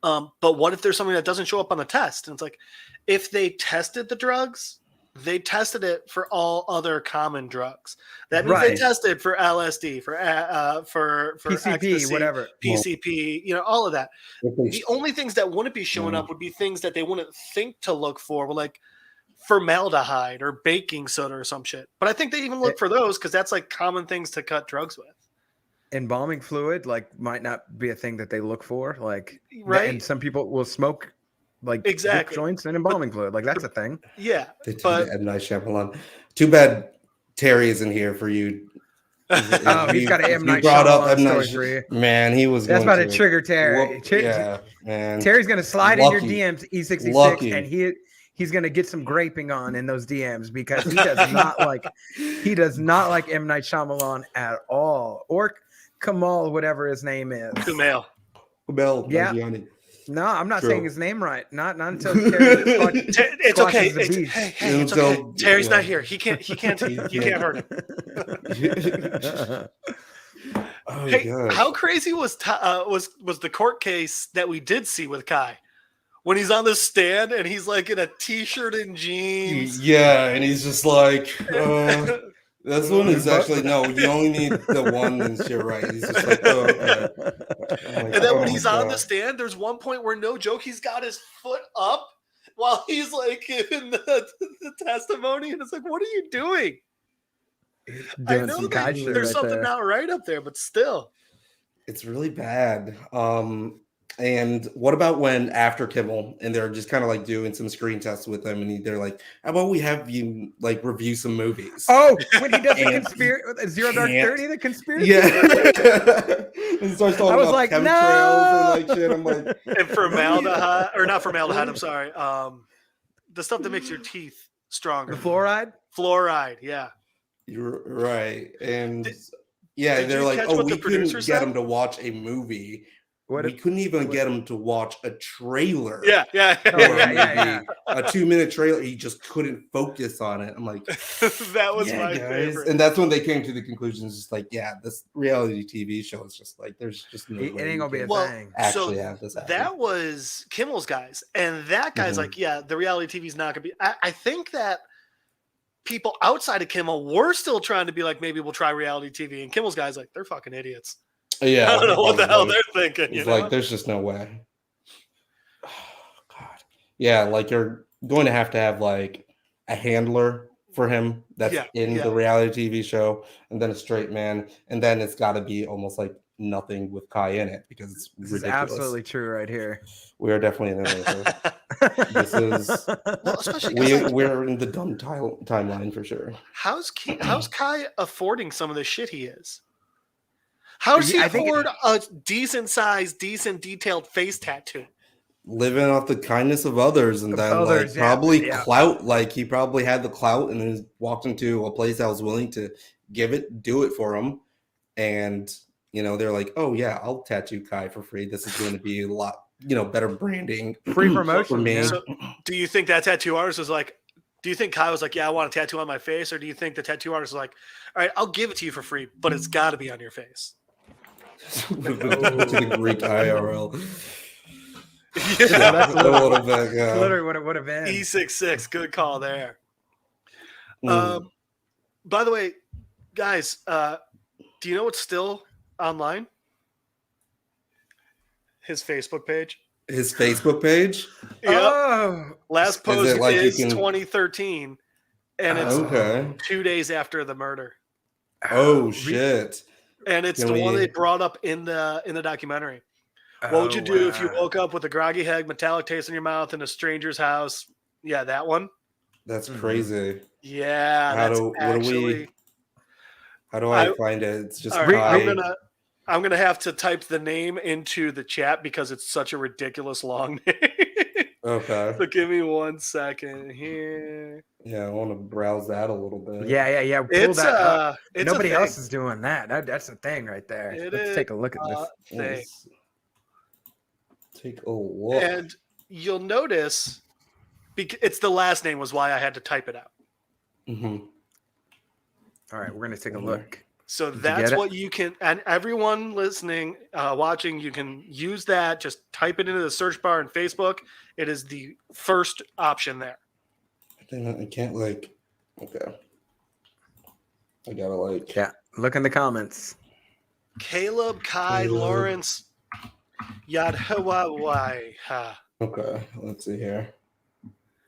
but what if there's something that doesn't show up on the test? And it's like, if they tested the drugs, they tested it for all other common drugs. That means they tested for LSD, for PCP, ecstasy, whatever. PCP, all of that. The only things that wouldn't be showing up would be things that they wouldn't think to look for, like formaldehyde or baking soda or some shit. But I think they even look for those because that's like common things to cut drugs with. Embalming fluid might not be a thing that they look for, right. And some people will smoke exactly joints and embalming fluid, that's a thing. Yeah, but M. Night Shyamalan. Too bad Terry isn't here for you. He's got an M. Night Shyamalan story for you. Man, he was. That's about to trigger Terry. Yeah, man. Terry's gonna slide in your DMs, E66, Lucky. and he's gonna get some graping on in those DMs because he does not like M. Night Shyamalan at all, or Kamal, whatever his name is. Kumail. Yeah. Nanjiani. No, I'm not True. saying his name right. Not until Terry it's okay. It's okay. Terry's not here. He can't hurt him. How crazy was the court case that we did see with Kai when he's on the stand and he's like in a t-shirt and jeans? Yeah, and he's just like, this one is actually no. You only need the one and shit, right? He's just like, oh, okay. And then when he's on the stand, there's one point where no joke, he's got his foot up while he's like giving the testimony, and it's like, what are you doing? I know there's something not right up there, but still, it's really bad. And what about when after Kimmel and they're just kind of like doing some screen tests with him, and they're like, "How about we have you like review some movies?" Oh, when he does the conspiracy, Zero Dark 30, the conspiracy. Yeah, and starts talking about like, chemtrails and like shit. I'm like, and formaldehyde or not formaldehyde? I'm sorry. The stuff that makes your teeth stronger. The fluoride. Fluoride, yeah. You're right, and they're like, "Oh, we couldn't get him to watch a movie." We couldn't even get him to watch a trailer. Yeah. A 2-minute trailer. He just couldn't focus on it. I'm like, that was my favorite. And that's when they came to the conclusion. It's just like, this reality TV show is just like, there's just no way it ain't gonna be a thing. Actually, have this happen. That was Kimmel's guys, and that guy's like, the reality TV is not gonna be. I think that people outside of Kimmel were still trying to be like, maybe we'll try reality TV, and Kimmel's guys like, they're fucking idiots. Yeah, I don't know what the hell they're thinking. It's like there's just no way. Oh, God. Yeah, like you're going to have like a handler for him that's in the reality TV show, and then a straight man, and then it's got to be almost like nothing with Kai in it because it's ridiculous. Is absolutely true right here. We are definitely in it. This is we're in the dumb timeline for sure. How's Kai affording some of the shit he is? How does he afford a decent size, decent detailed face tattoo? Living off the kindness of others, and then probably clout. Like he probably had the clout, and then walked into a place that was willing to do it for him. And they're like, "Oh yeah, I'll tattoo Kai for free. This is going to be a lot, better branding, free promotion for me." So, do you think that tattoo artist was like? Do you think Kai was like, "Yeah, I want a tattoo on my face," or do you think the tattoo artist was like, "All right, I'll give it to you for free, but it's got to be on your face"? To the Greek IRL. Yeah, that's a little bit. Yeah. Literally what it would have been. E66, good call there. By the way, guys, do you know what's still online? His Facebook page. His Facebook page? Yep. Oh. Last post is 2013, and it's 2 days after the murder. Oh shit. And it's the one they brought up in the documentary. What would you do if you woke up with a groggy head, metallic taste in your mouth in a stranger's house? Yeah, that one. That's crazy. Yeah. How do I find it? It's just I'm gonna have to type the name into the chat because it's such a ridiculous long name. Okay. So give me 1 second here. Yeah, I want to browse that a little bit. Yeah. Pull It's that up. it's Nobody a thing. else is doing that. That's a thing right there. It Let's is take a look at this. thing. Let's take a look. And you'll notice it's the last name was why I had to type it out. Mhm. All right, we're gonna take a look. So Did you that's get it? what you can, and everyone listening, watching, you can use that. Just type it into the search bar in Facebook. It is the first option there. I think I can't like. Okay. I gotta like. Yeah, look in the comments. Caleb, Kai, Caleb. Lawrence, Yadhawai. Okay, let's see here.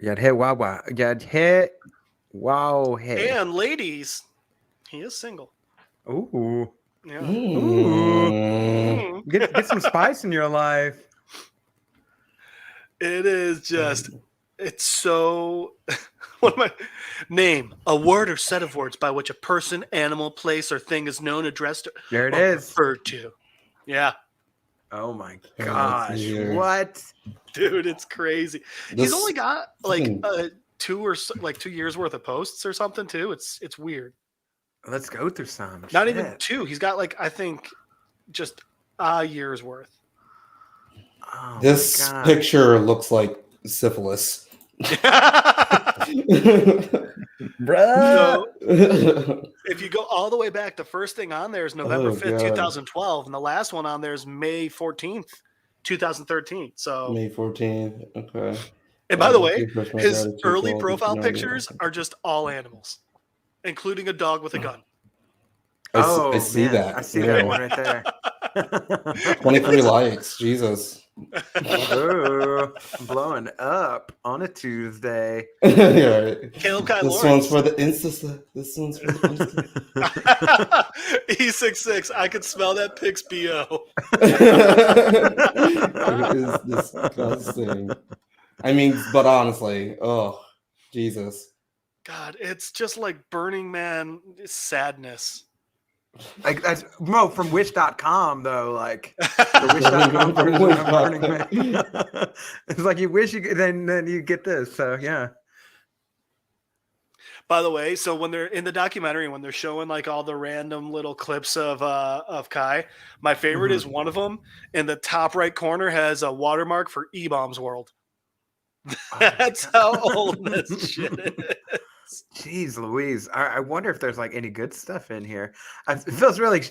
Yad hit wow. Yad hit wow hey. And ladies, he is single. Ooh. Yeah. Mm. Get some spice in your life. It is just, it's so. What am I? Name a word or set of words by which a person, animal, place, or thing is known, addressed, There it or is. referred to. Yeah, Oh my Yeah, gosh. let's see here. What? dude, it's crazy. He's This- only got like fucking- 2 years worth of posts or something too. It's weird. Let's go through some. Not even Shit. 2. He's got like I think just a year's worth. Oh my This God. picture looks like syphilis. So if you go all the way back, the first thing on there is November Oh, 5th, God. 2012, and the last one on there is May 14th, 2013. So, May 14th. Okay. and by the way, First, my his gratitude early to all profile the- pictures are just all animals, including a dog with a gun. I see man, that. I see Yeah. that one right there. 23 likes. Jesus. Ooh, blowing up on a Tuesday. Yeah, right. Caleb Kai This Lawrence. one's for the Insta. This one's for the Insta. E66. I could smell that Pix BO. It is disgusting. I mean, but honestly, oh, Jesus. God, it's just like Burning Man sadness. Like that's Mo from Wish.com though. Like the Wish.com version of Burning Man. It's like you wish you could, then you get this. So yeah. By the way, so when they're in the documentary, when they're showing like all the random little clips of Kai, my favorite is one of them in the top right corner has a watermark for E-Bombs World. That's how old this shit is. Jeez Louise. I wonder if there's like any good stuff in here. It feels really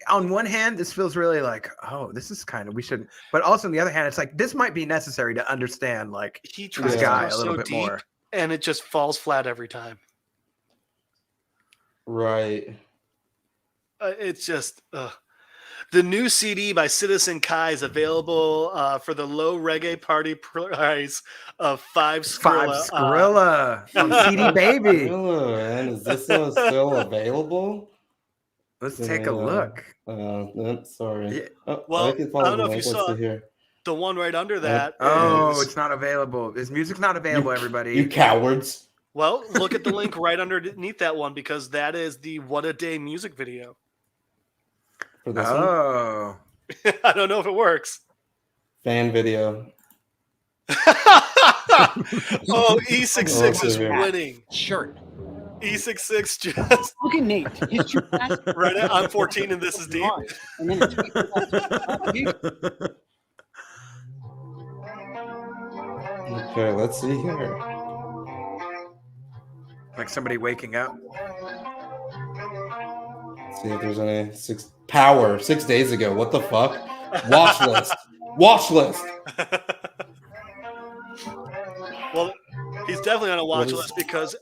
on one hand, this feels really like, oh, this is kind of we shouldn't. But also on the other hand, it's like this might be necessary to understand like He tries this to guy go a little so bit deep, more. and it just falls flat every time. Right. It's just the new CD by Citizen Kai is available for the low reggae party price of $5 Skrilla. Five Skrilla from CD Baby. Hello, and is this one still available? Let's take a look. Sorry. Yeah. Oh, Well, can follow I don't know the if you link. Let's saw see here. The one right under that. Oh, is- it's not available. His music's not available, everybody. You cowards. Well, look at the link right underneath that one because that is the What a Day music video. For this one. Oh. I don't know if it works. Fan video. Oh, E66 is Oh, winning. Shirt. E66 just Look at Nate. His true past. right at, I'm 14 and this is deep. And then it's Okay, let's see here. Like somebody waking up. Let's see if there's any 6 days ago. What the fuck? Watch list. Watch list. Well, he's definitely on a watch What is- list because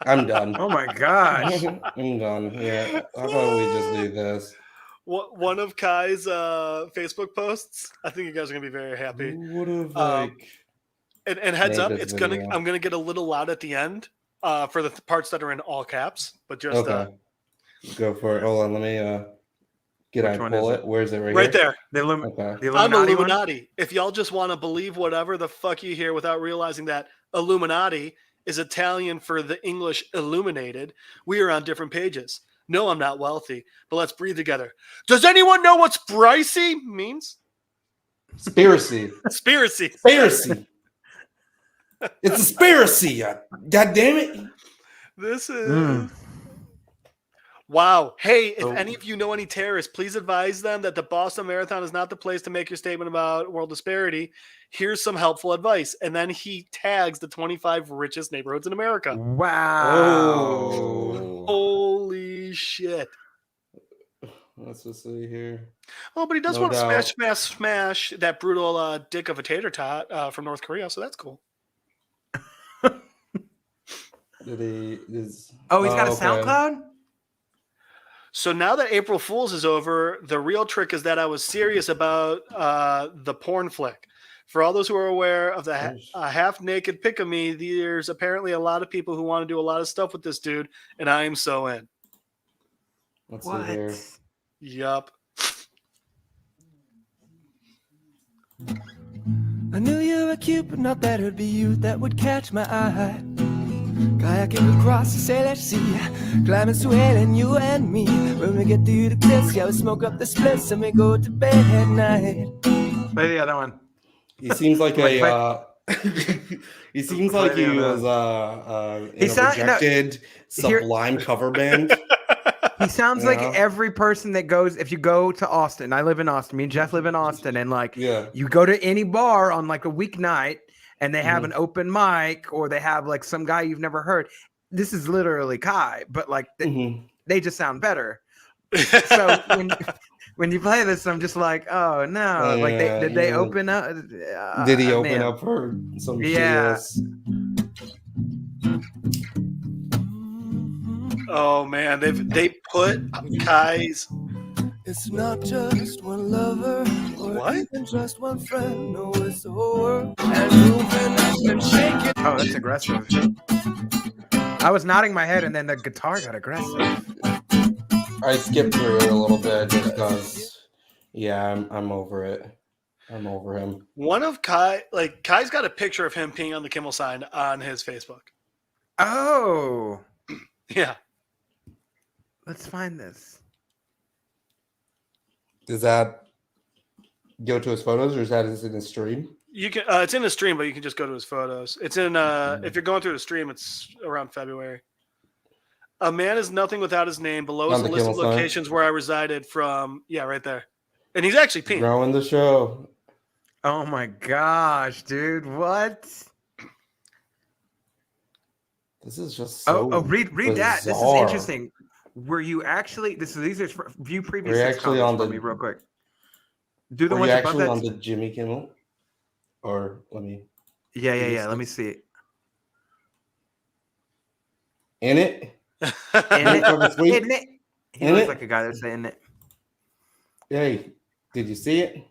I'm done. Oh my gosh. I'm done. Yeah. How about we just do this? one of Kai's Facebook posts, I think you guys are gonna be very happy. Who would have Um, And heads made up, this it's video? I'm gonna get a little loud at the end. for the parts that are in all caps, but just Okay. Go for it. Hold on. Let me get Which I one pull is it. Where's it? Right right here? there. Okay. The I'm Illuminati one? Illuminati. If y'all just want to believe whatever the fuck you hear without realizing that Illuminati is Italian for the English illuminated, we are on different pages. No, I'm not wealthy, but let's breathe together. Does anyone know what spricey means? Spiracy. Spiracy. Spiracy. It's a spiracy. God damn it. This is wow. Hey, if Oh. any of you know any terrorists, please advise them that the Boston Marathon is not the place to make your statement about world disparity. Here's some helpful advice. And then he tags the 25 richest neighborhoods in America. Wow. Oh. Holy shit. Let's just see here. Oh, but he does No want to doubt. smash that brutal dick of a tater tot from North Korea, so that's cool. Did he? He's got a okay. SoundCloud? So now that April Fool's is over, the real trick is that I was serious about the porn flick. For all those who are aware of the half-naked pic of me, there's apparently a lot of people who want to do a lot of stuff with this dude, and I am so in. Let's see here. Yup. I knew you were cute, but not that it'd be you that would catch my eye. Kayaking across the Salem Sea, climbing, swelling, you and me. When we get through the cliffs, yeah, we smoke up the splits and we go to bed at night. Play the other one. He seems like Wait, he seems like he was in a rejected Sublime cover band. He sounds like Yeah. every person that goes, if you go to Austin, I live in Austin, me and Jeff live in Austin, and like Yeah. you go to any bar on like a weeknight and they have an open mic or they have like some guy you've never heard. This is literally Kai, but like they just sound better. So when you play this, I'm just like, oh no, like did they open up? Did he open up for some shit? Oh man, they put Kai's. It's not just one lover or What? even just one friend. No, it's the whole world and moving and shaking. Oh, that's aggressive. I was nodding my head and then the guitar got aggressive. I skipped through it a little bit just because, yeah, I'm over it. I'm over him. One of Kai's got a picture of him peeing on the Kimmel sign on his Facebook. Oh, Yeah. let's find this. Does that go to his photos or is that in his stream? You can. It's in the stream, but you can just go to his photos. It's in. If you're going through the stream, it's around February. A man is nothing without his name. Below is On a the list of Kimmel sign? locations where I resided from. Yeah, right there. And he's actually peeing. Growing the show. Oh my gosh, dude, what? This is just so read that. This is bizarre. interesting. Were you actually? These are view previous. Were you six actually comments on for the- me real quick. Do the Were you ones above actually that. on the Jimmy Kimmel? Or let me Yeah. Let me see it. in it? In From this it. week? In it. He In looks it? like a guy that's saying it. Hey, did you see it?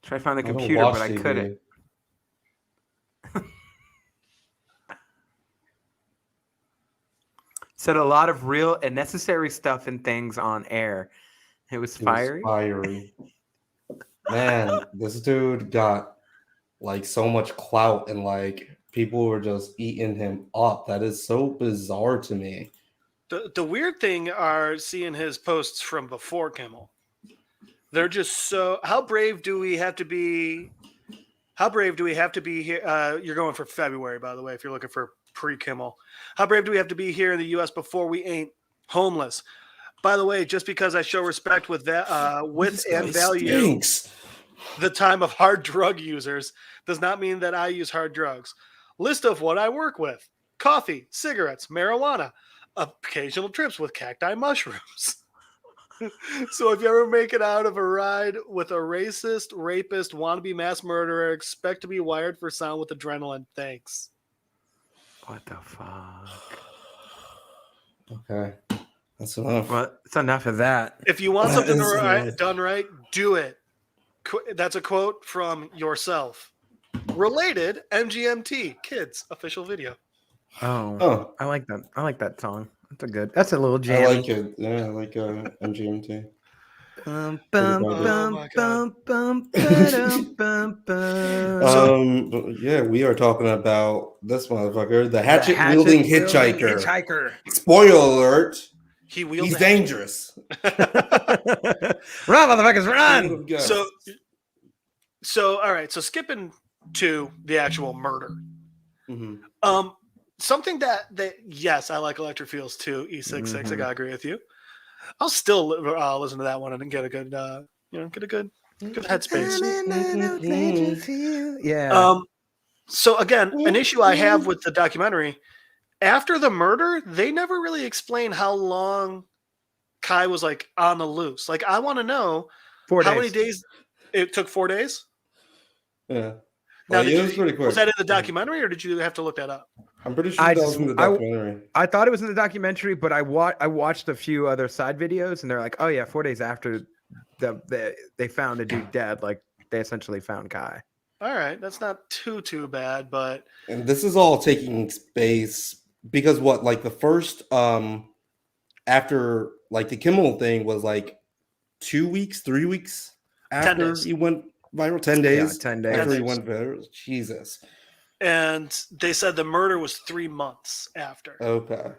Try to find the I don't computer, watch but I TV. couldn't. Said a lot of real and necessary stuff and things on air. It was It was fiery. fiery. Man, this dude got like so much clout and like people were just eating him up. That is so bizarre to me. The weird thing are seeing his posts from before Kimmel. They're just so. How brave do we have to be? How brave do we have to be here? You're going for February, by the way, if you're looking for pre-Kimmel. How brave do we have to be here in the U.S. before we ain't homeless? By the way, just because I show respect with that, and value Stinks. the time of hard drug users does not mean that I use hard drugs. List of what I work with: coffee, cigarettes, marijuana, occasional trips with cacti mushrooms. So if you ever make it out of a ride with a racist, rapist, wannabe mass murderer, expect to be wired for sound with adrenaline. Thanks. What the fuck? Okay. That's enough. Well, it's enough of that. If you want That something is done right, do it. That's a quote from yourself. Related MGMT Kids official video. Oh, I like that. I like that song. That's a little I jam. like it. Yeah, I like MGMT. Bum, Pretty bum, budget. Oh bum, my God. bum, ba-dum, bum, bum. But yeah, we are talking about this motherfucker, the The hatchet wielding hatchet-wielding hitchhiker. hitchhiker. Spoiler alert: He wields he's a hatchet. dangerous. Run, motherfuckers, run! Yes. So all right. So skipping to the actual murder. Mhm. Something that yes, I like Electric Feels too. E66. I Mhm. gotta agree with you. I'll still listen to that one and get a good, get a good headspace. Yeah. So again, an issue I have with the documentary, after the murder, they never really explain how long Kai was like on the loose. Like, I want to know 4 how days. many days it took. 4 days. Yeah. Now, Well, it was pretty quick. was that in the documentary, or did you have to look that up? I'm pretty sure I that just- was in the I- documentary. I thought it was in the documentary, but I watched a few other side videos, and they're like, "Oh yeah, 4 days after they found a dude dead, like they essentially found Kai." All right, that's not too bad, but And this is all taking space because what, like the first after like the Kimmel thing was like 2 weeks, 3 weeks 10 after days. he went viral. 10 days. 10 days. After 10 he days. went viral. Jesus. and they said the murder was 3 months after. Okay.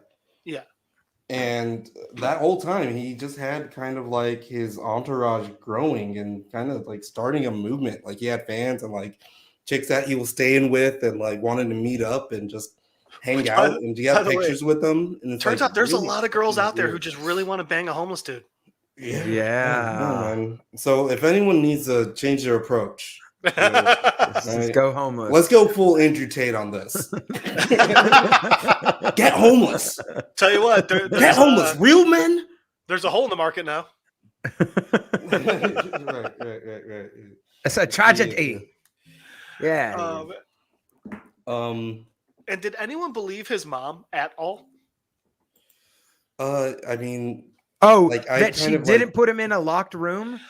Yeah. And that whole time he just had kind of like his entourage growing and kind of like starting a movement. Like he had fans and like chicks that he was staying with and like wanted to meet up and just hang Which, out by and you have the way, pictures with them. And it's Turns like out there's really a lot of girls fucking out there who weird. just really want to bang a homeless dude. Yeah. Yeah. Man. So if anyone needs to change their approach, Let's right, go homeless. let's go full Andrew Tate on this. Get homeless. Tell you what, Get homeless. Real men. There's a hole in the market now. right. It's a tragedy. Yeah. And did anyone believe his mom at all? I mean, Oh, like, I that she kind of, didn't like- put him in a locked room?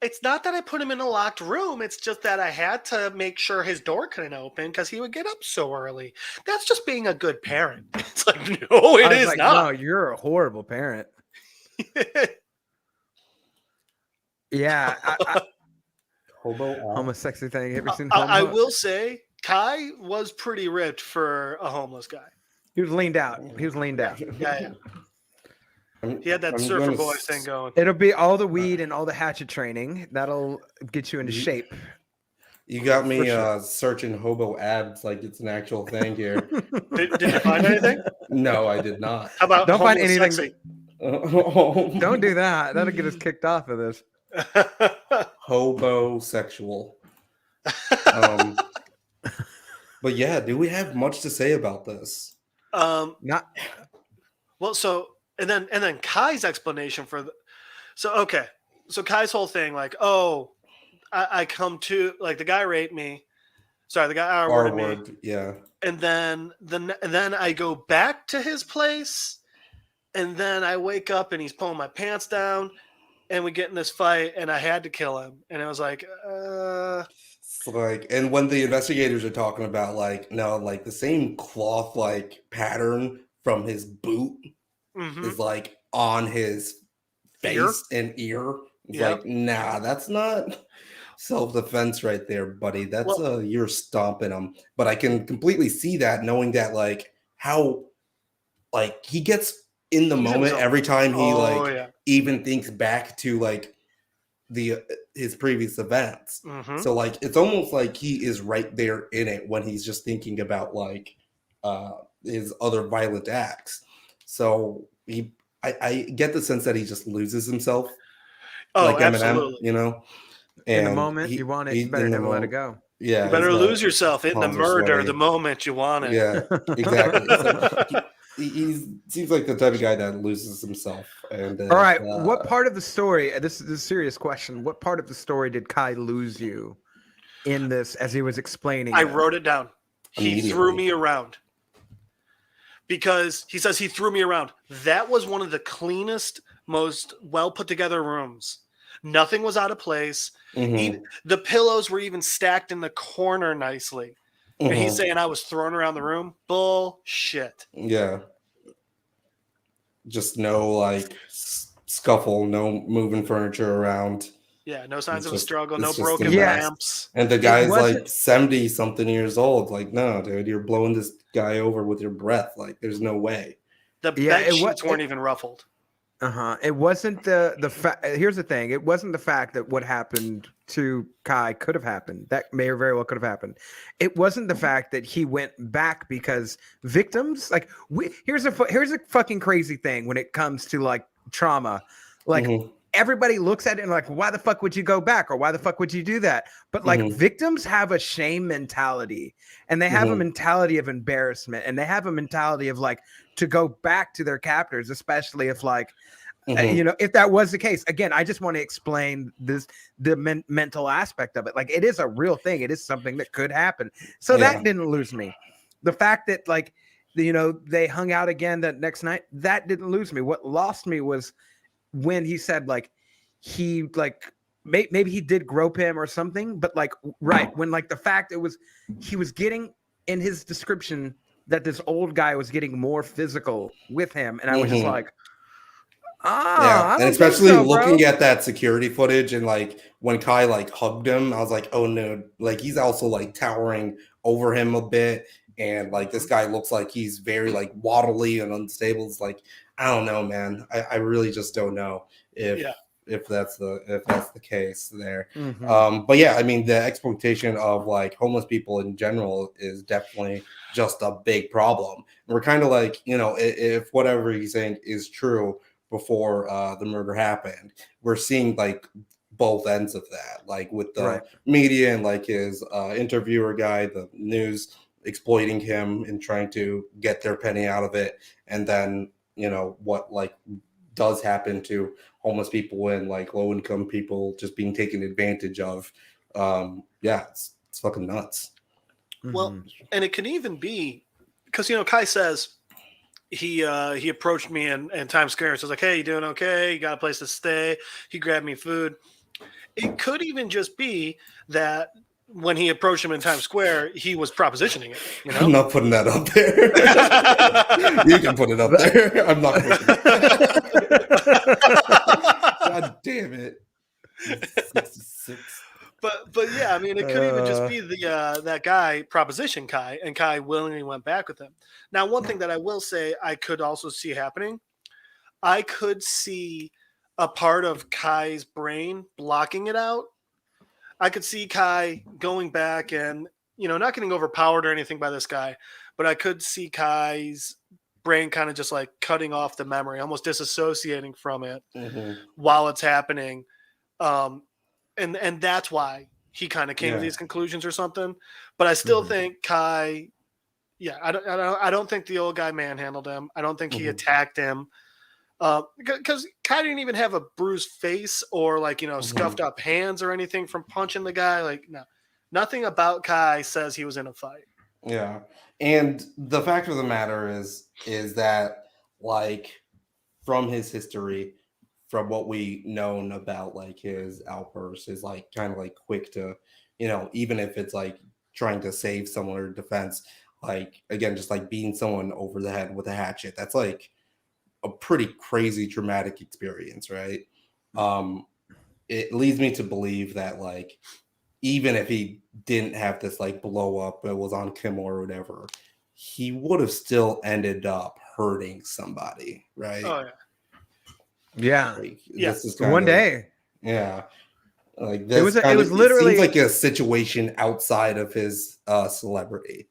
It's not that I put him in a locked room. It's just that I had to make sure his door couldn't open because he would get up so early. That's just being a good parent. It's like, no, I it was is like, not. No, you're a horrible parent. Yeah. hobo. Sexy thing. Ever seen I Homo? will say, Kai was pretty ripped for a homeless guy. He was leaned out. Yeah. He had that surfer voice thing going. It'll be all the weed and all the hatchet training. That'll get you into shape. You got me For sure. searching hobo abs like it's an actual thing here. Did you find anything? No, I did not. How about Don't find homeless anything sexy? Don't do that. That'll get us kicked off of this. Hobosexual. But yeah, do we have much to say about this? Not Well, so and then Kai's explanation for so Kai's whole thing, like, oh, I come to, like, the guy raped me. Sorry, the guy R-worded me. Yeah. And then I go back to his place, and then I wake up and he's pulling my pants down, and we get in this fight, and I had to kill him. And I was like, It's like, and when the investigators are talking about like, no, like the same cloth like pattern from his boot mhm. is like on his face and ear. It's Yep. like, nah, that's not self-defense right there, buddy. That's you're stomping him. But I can completely see that, knowing that like how like he gets in the moment himself. every time he Yeah. even thinks back to like his previous events. Mhm. So like it's almost like he is right there in it when he's just thinking about like his other violent acts. So I get the sense that he just loses himself. Oh, like Eminem, absolutely. you know. in the And moment you want it. You better never let it go. Yeah, You better he's, lose yourself in the palms are murder sweaty. the moment you want it. Yeah, exactly. So he seems like the type of guy that loses himself. And All right. What part of the story? This is a serious question. What part of the story did Kai lose you in this as he was explaining? I it? wrote it down. He threw Immediately. me around. Because he says he threw me around. That was one of the cleanest, most well put together rooms. Nothing was out of place. Mhm. The pillows were even stacked in the corner nicely. And he's Mhm. saying I was thrown around the room. Bullshit. Yeah. Just no like scuffle, no moving furniture around. Yeah, no signs It's of a just struggle, no it's just a broken Yes. mess. lamps. And the It guy's wasn't. like 70 something years old. Like, no, dude, you're blowing this guy over with your breath. Like, there's no way. The Yeah, bed it was. sheets weren't even ruffled. It wasn't the fact. Here's the thing. It wasn't the fact that what happened to Kai could have happened. That may or very well could have happened. It wasn't the fact that he went back because victims like here's a fucking crazy thing when it comes to like trauma. Like Mhm. everybody looks at it and like, why the fuck would you go back or why the fuck would you do that? But like Mhm. victims have a shame mentality and they have a Mhm. mentality of embarrassment and they have a mentality of like to go back to their captors, especially if like Mhm. if that was the case. Again, I just want to explain the mental aspect of it. Like it is a real thing. It is something that could happen. So Yeah. that didn't lose me. The fact that like they hung out again that next night, that didn't lose me. What lost me was when he said like he like maybe he did grope him or something, but like right when like the fact he was getting in his description that this old guy was getting more physical with him, and I was just Mhm. like, Yeah, I and don't think especially so, bro. looking at that security footage and like when Kai like hugged him, I was like, oh no, like he's also like towering over him a bit, and like this guy looks like he's very like waddly and unstable. It's like I don't know, man. I really just don't know if Yeah. if that's the case there. Mhm. But yeah, I mean the exploitation of like homeless people in general is definitely just a big problem. We're kind of like if whatever he's saying is true before the murder happened. We're seeing like both ends of that, like with the Right. media and like his interviewer guy, the news exploiting him and trying to get their penny out of it, and then what like does happen to homeless people and like low income people just being taken advantage of. Yeah, it's fucking nuts. Well, Mhm. and it can even be because Kai says he approached me in Times Square and says like, "Hey, you doing okay? You got a place to stay?" He grabbed me food. It could even just be that when he approached him in Times Square, he was propositioning it. I'm not putting that up there. You can put it up there. I'm not putting it. God damn it. 66. But yeah, I mean, it could even just be the that guy proposition Kai, and Kai willingly went back with him. Now, one thing that I will say, I could also see happening. I could see a part of Kai's brain blocking it out. I could see Kai going back and not getting overpowered or anything by this guy, but I could see Kai's brain kind of just like cutting off the memory, almost disassociating from it while it's happening. And that's why he kind of came to these conclusions or something. But I still think Kai, yeah, I don't think the old guy manhandled him. I don't think he attacked him. Because Kai didn't even have a bruised face or like scuffed up hands or anything from punching the guy. Like no, nothing about Kai says he was in a fight. Yeah, and the fact of the matter is that like from his history, from what we known about like his outbursts, is like kind of like quick to even if it's like trying to save someone or defense, like again just like beating someone over the head with a hatchet. That's like a pretty crazy traumatic experience, right? It leads me to believe that like even if he didn't have this like blow up, it was on Kimmel or whatever, he would have still ended up hurting somebody, right? Oh Yeah. Like Yeah. this is One day. yeah. Like It was it literally seems like a situation outside of his celebrity.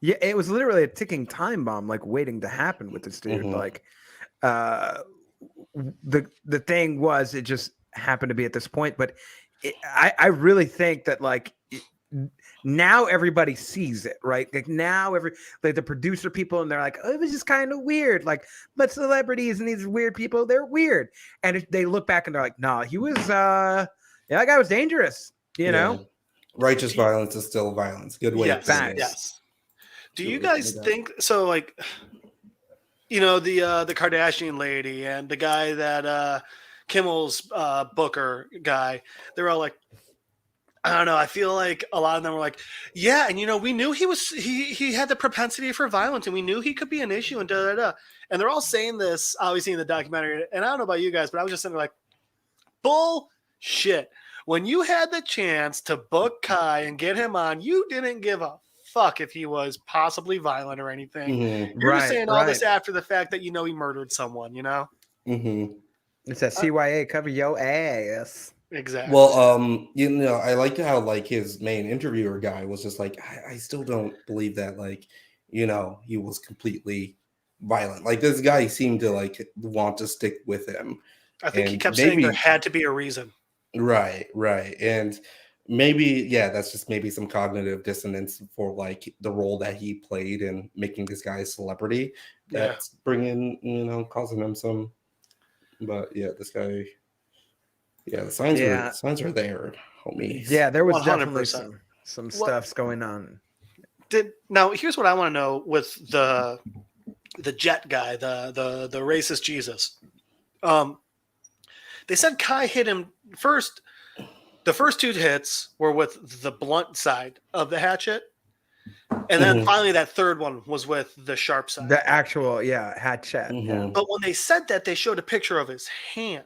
Yeah, it was literally a ticking time bomb, like waiting to happen with this dude. Like, the thing was, it just happened to be at this point. But I really think that like now everybody sees it, right? Like now the producer people and they're like, oh, it was just kind of weird. Like, but celebrities and these weird people, they're weird. And if they look back and they're like, nah, he was that guy was dangerous. Righteous violence is still violence. Good way. yes, to put it. yes. Do you guys think so? Like, the Kardashian lady and the guy that Kimmel's Booker guy, they're all like, I don't know. I feel like a lot of them were like, yeah, and we knew he had the propensity for violence, and we knew he could be an issue, and da da da. And they're all saying this, obviously, in the documentary. And I don't know about you guys, but I was just sitting there like, bullshit. When you had the chance to book Kai and get him on, you didn't give a fuck if he was possibly violent or anything. Mm-hmm. You're saying all this after the fact that he murdered someone, Mm-hmm. It's a CYA cover your ass. Exactly. Well, I liked how like his main interviewer guy was just like, I still don't believe that like, he was completely violent. Like this guy seemed to like want to stick with him. I think he kept saying there had to be a reason. Right. And maybe, that's just maybe some cognitive dissonance for like the role that he played in making this guy a celebrity. That's bringing, causing him some. But this guy. Yeah, the signs are there, homies. Yeah, there was 100%. definitely some stuff's going on. Now here's what I want to know with the jet guy, the racist Jesus. They said Kai hit him first. The first 2 hits were with the blunt side of the hatchet, and then finally that third one was with the sharp side. The actual hatchet. Mm-hmm. Yeah. But when they said that, they showed a picture of his hand.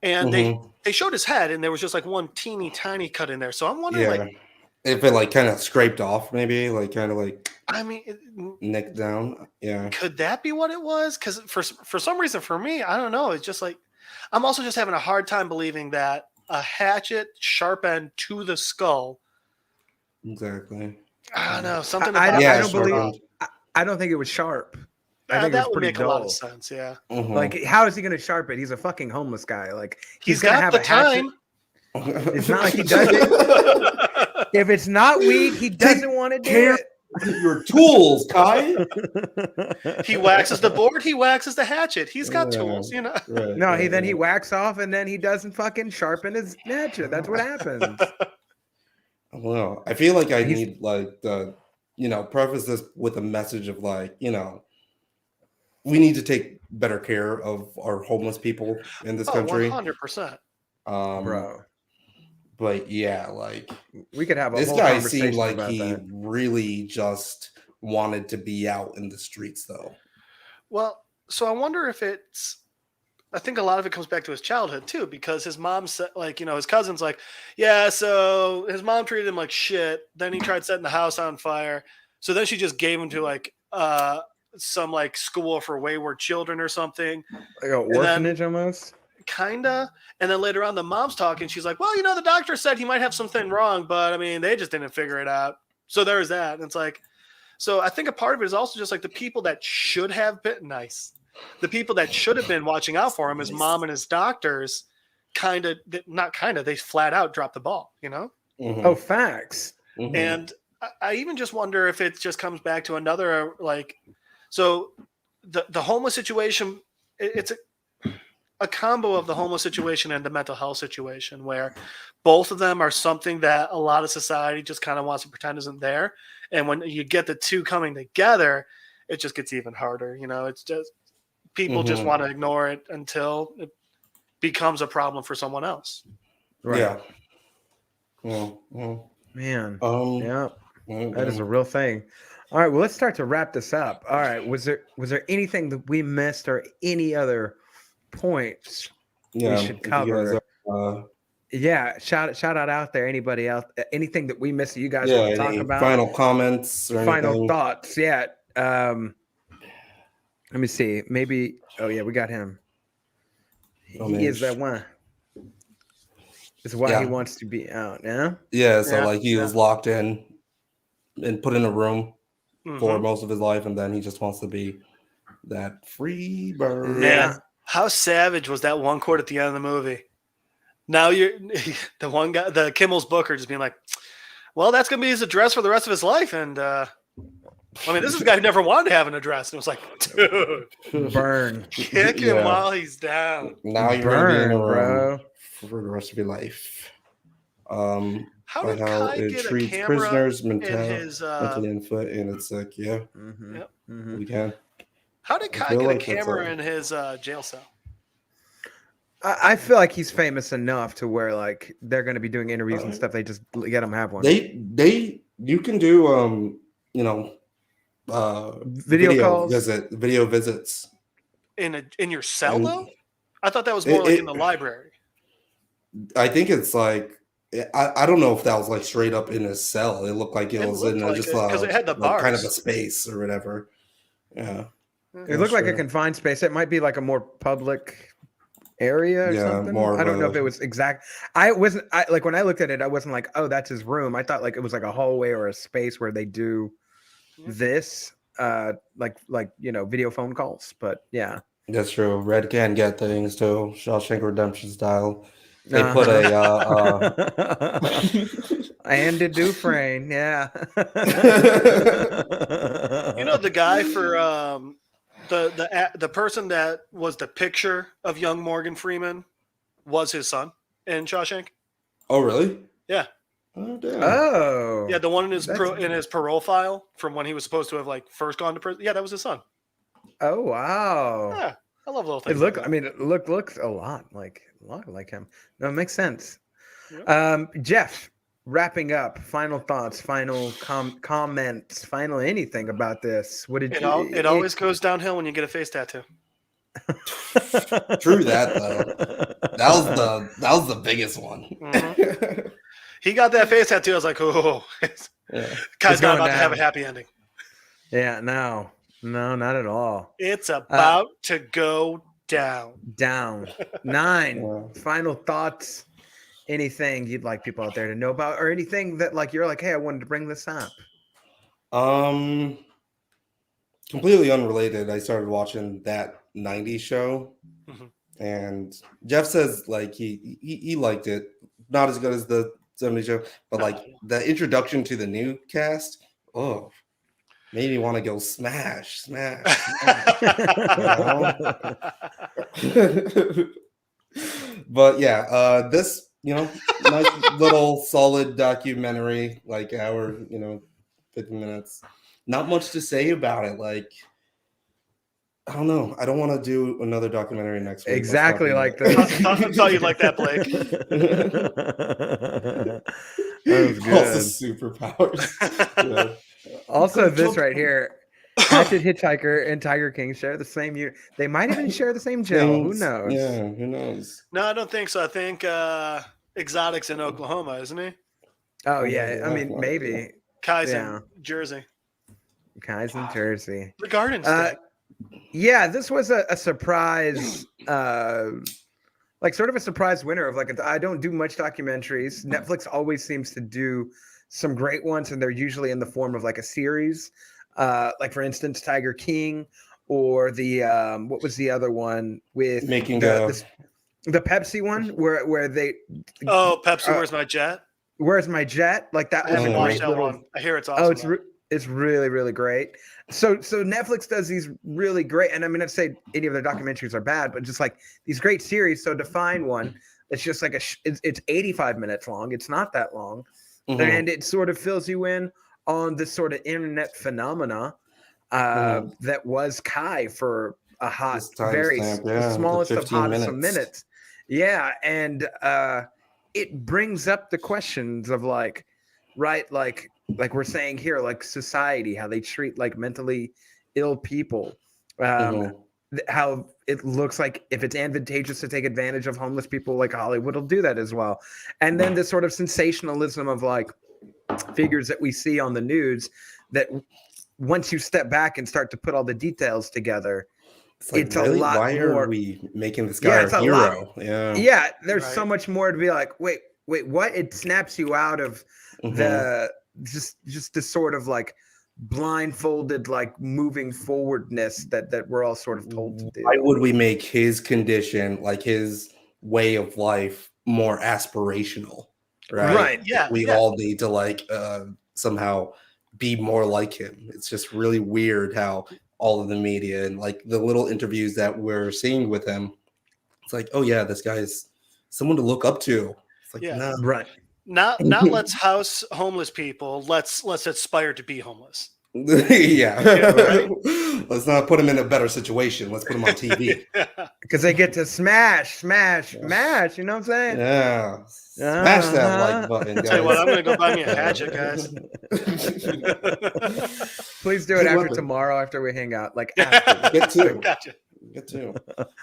And they showed his head, and there was just like one teeny tiny cut in there. So I'm wondering, like, if it like kind of scraped off, maybe like kind of like neck down. Yeah, could that be what it was? Because for some reason, for me, I don't know. It's just like I'm also just having a hard time believing that a hatchet sharp end to the skull. Exactly. I don't know something. I don't believe. I don't think it was sharp. I think that would pretty make dull. a lot of sense. Yeah. Mm-hmm. Like, how is he going to sharp it? He's a fucking homeless guy. Like, he's gonna got have the a hatchet. time. It's not like he doesn't. If it's not weed, he doesn't want to do it. Your tools, Kai. He waxes the board. He waxes the hatchet. He's got tools, Right, No, he whacks off, and then he doesn't fucking sharpen his hatchet. That's what happens. Well, I feel like I need like the preface this with a message of like we need to take better care of our homeless people in this country. 100%. Bro. But like we could have a this whole guy conversation seemed like about he that. really just wanted to be out in the streets, though. Well, so I wonder if I think a lot of it comes back to his childhood too, because his mom said, like, his cousin's like, yeah, so his mom treated him like shit. Then he tried setting the house on fire. So then she just gave him to like some like school for wayward children or something. Like an orphanage almost? Kinda. And then later on the mom's talking. She's like, well, the doctor said he might have something wrong, but I mean, they just didn't figure it out. So there's that. And it's like, so I think a part of it is also just like the people that should have been the people that should have been watching out for him, his mom and his doctors, they flat out dropped the ball, Mm-hmm. Oh, facts. Mm-hmm. And I even just wonder if it just comes back to another, like, so the homeless situation, it's a combo of the homeless situation and the mental health situation, where both of them are something that a lot of society just kind of wants to pretend isn't there. And when you get the two coming together, it just gets even harder. It's just people just want to ignore it until it becomes a problem for someone else. Right. Yeah. Well, Man. yeah. That is a real thing. All right. Well, let's start to wrap this up. All right. Was there anything that we missed or any other points we should cover? Shout out there. Anybody else? Anything that we missed that you guys want to talk about? Final comments or final anything? thoughts? Yeah. Let me see. Maybe. Oh yeah, we got him. He is that one. It's why he wants to be out. Yeah. Yeah. So like he was locked in and put in a room for most of his life, and then he just wants to be that free bird. Yeah. How savage was that one quote at the end of the movie? Now you're the one guy, the Kimmel's Booker, just being like, well, that's going to be his address for the rest of his life. And I mean, this is a guy who never wanted to have an address. And it was like, dude, burn. Kick him while he's down. Now you're going to be in a room for the rest of your life. How did Kai it get a treats camera prisoners in his mentally and foot, and it's like, we can. How did Kai get a camera in his jail cell? I feel like he's famous enough to where like they're going to be doing interviews and stuff. They just get him have one. You can do you know Video calls? video visits In your cell And though? I thought that was more like in the library. I think it's like I don't know if that was like straight up in a cell. It looked like it was in looked just like it, 'cause it had the like kind of bars. a space or whatever. Yeah, It looked like a sure. confined space. It might be like a more public area or Yeah, something. more of I don't know a- if it was exact. I like when I looked at it, I wasn't like, oh, that's his room. I thought like it was like a hallway or a space where they do this, like video phone calls. But yeah, That's true. Red can get things too. Shawshank Redemption style. They put a Andy Dufresne, yeah. You know the guy for the person that was the picture of young Morgan Freeman was his son in Shawshank. Oh really? Yeah. Oh damn. Oh, Yeah, the one in his That's- in his parole file from when he was supposed to have like first gone to prison. Yeah, that was his son. Oh wow. Yeah, I love little It things. look. like I mean, it looks a lot like him. No, it makes sense. Yeah. Jeff, wrapping up. Final thoughts. Final comments. Final anything about this? What did that. It always goes downhill when you get a face tattoo. True that though. That was the biggest one. Mhm. He got that face tattoo. I was like, oh, Yeah. guy's It's not going about to have a down. happy ending. Yeah. No, not at all. It's about to go down. Down. 9. Yeah. Final thoughts. Anything you'd like people out there to know about, or anything that like you're like, hey, I wanted to bring this up. Completely unrelated. I started watching that '90s show, Mhm. and Jeff says like he liked it. Not as good as the '70s show, but like the introduction to the new cast, oh, made me want to go smash. But yeah, this nice little solid documentary, like hour, 50 minutes. Not much to say about it. Like, I don't know. I don't want to do another documentary next week. Exactly like this. Thought you'd like that, Blake. That was Also good. superpowers. Yeah. Also, this right here, Hatchet Hitchhiker and Tiger King share the same year. They might even share the same gel. Who Things- knows? Yeah, who knows? No, I don't think so. I think Exotic's in Oklahoma, isn't he? Oh Oh, yeah, yeah, I mean yeah. maybe Kai's Yeah. in Jersey. guys in Jersey. The Garden Uh, State. Yeah, this was a surprise, like sort of a surprise winner of like I don't do much documentaries. Netflix always seems to do some great ones, and they're usually in the form of like a series. Like for instance, Tiger King, or the what was the other one with Making the Pepsi one where they Oh, Pepsi, where's my jet? where's my jet? Like that I was haven't a watched great that little. one. I hear it's awesome. Oh, it's though. it's really really great. So Netflix does these really great, and I mean, I'd say any of their documentaries are bad, but just like these great series. So to find one that's just like it's 85 minutes long. It's not that long, Mhm. and it sort of fills you in on this sort of internet phenomena that was Kai for a hot, This time very stamp, the yeah, the smallest of 15 hottest of minutes. minutes. Yeah, and it brings up the questions of like, right, like we're saying here, like society, how they treat like mentally ill people, Mhm. how it looks like if it's advantageous to take advantage of homeless people, like Hollywood will do that as well. And then this sort of sensationalism of like figures that we see on the news that once you step back and start to put all the details together, Like, it's a really? lot Why more. are we making this Yeah, guy it's a a hero? lot. Yeah. Yeah, there's Right. so much more to be like, wait, what? It snaps you out of Mhm. the just this sort of like blindfolded like moving forwardness that we're all sort of told to do. Why would we make his condition, like his way of life, more aspirational? Right. Right. Yeah. We yeah. all need to like somehow be more like him. It's just really weird how all of the media and like the little interviews that we're seeing with him, it's like, oh yeah, this guy is someone to look up to. It's like, Yeah. no. Right. Not let's house homeless people. Let's aspire to be homeless. Yeah. Yeah, right. Let's not put them in a better situation. Let's put them on TV. Because they get to smash. You know what I'm saying? Yeah. Smash that like button, guys. Tell you what, I'm gonna go buy me a hatchet, guys. Please do it Good after weapon. tomorrow after we hang out. Like after. Get two. Gotcha. Get two.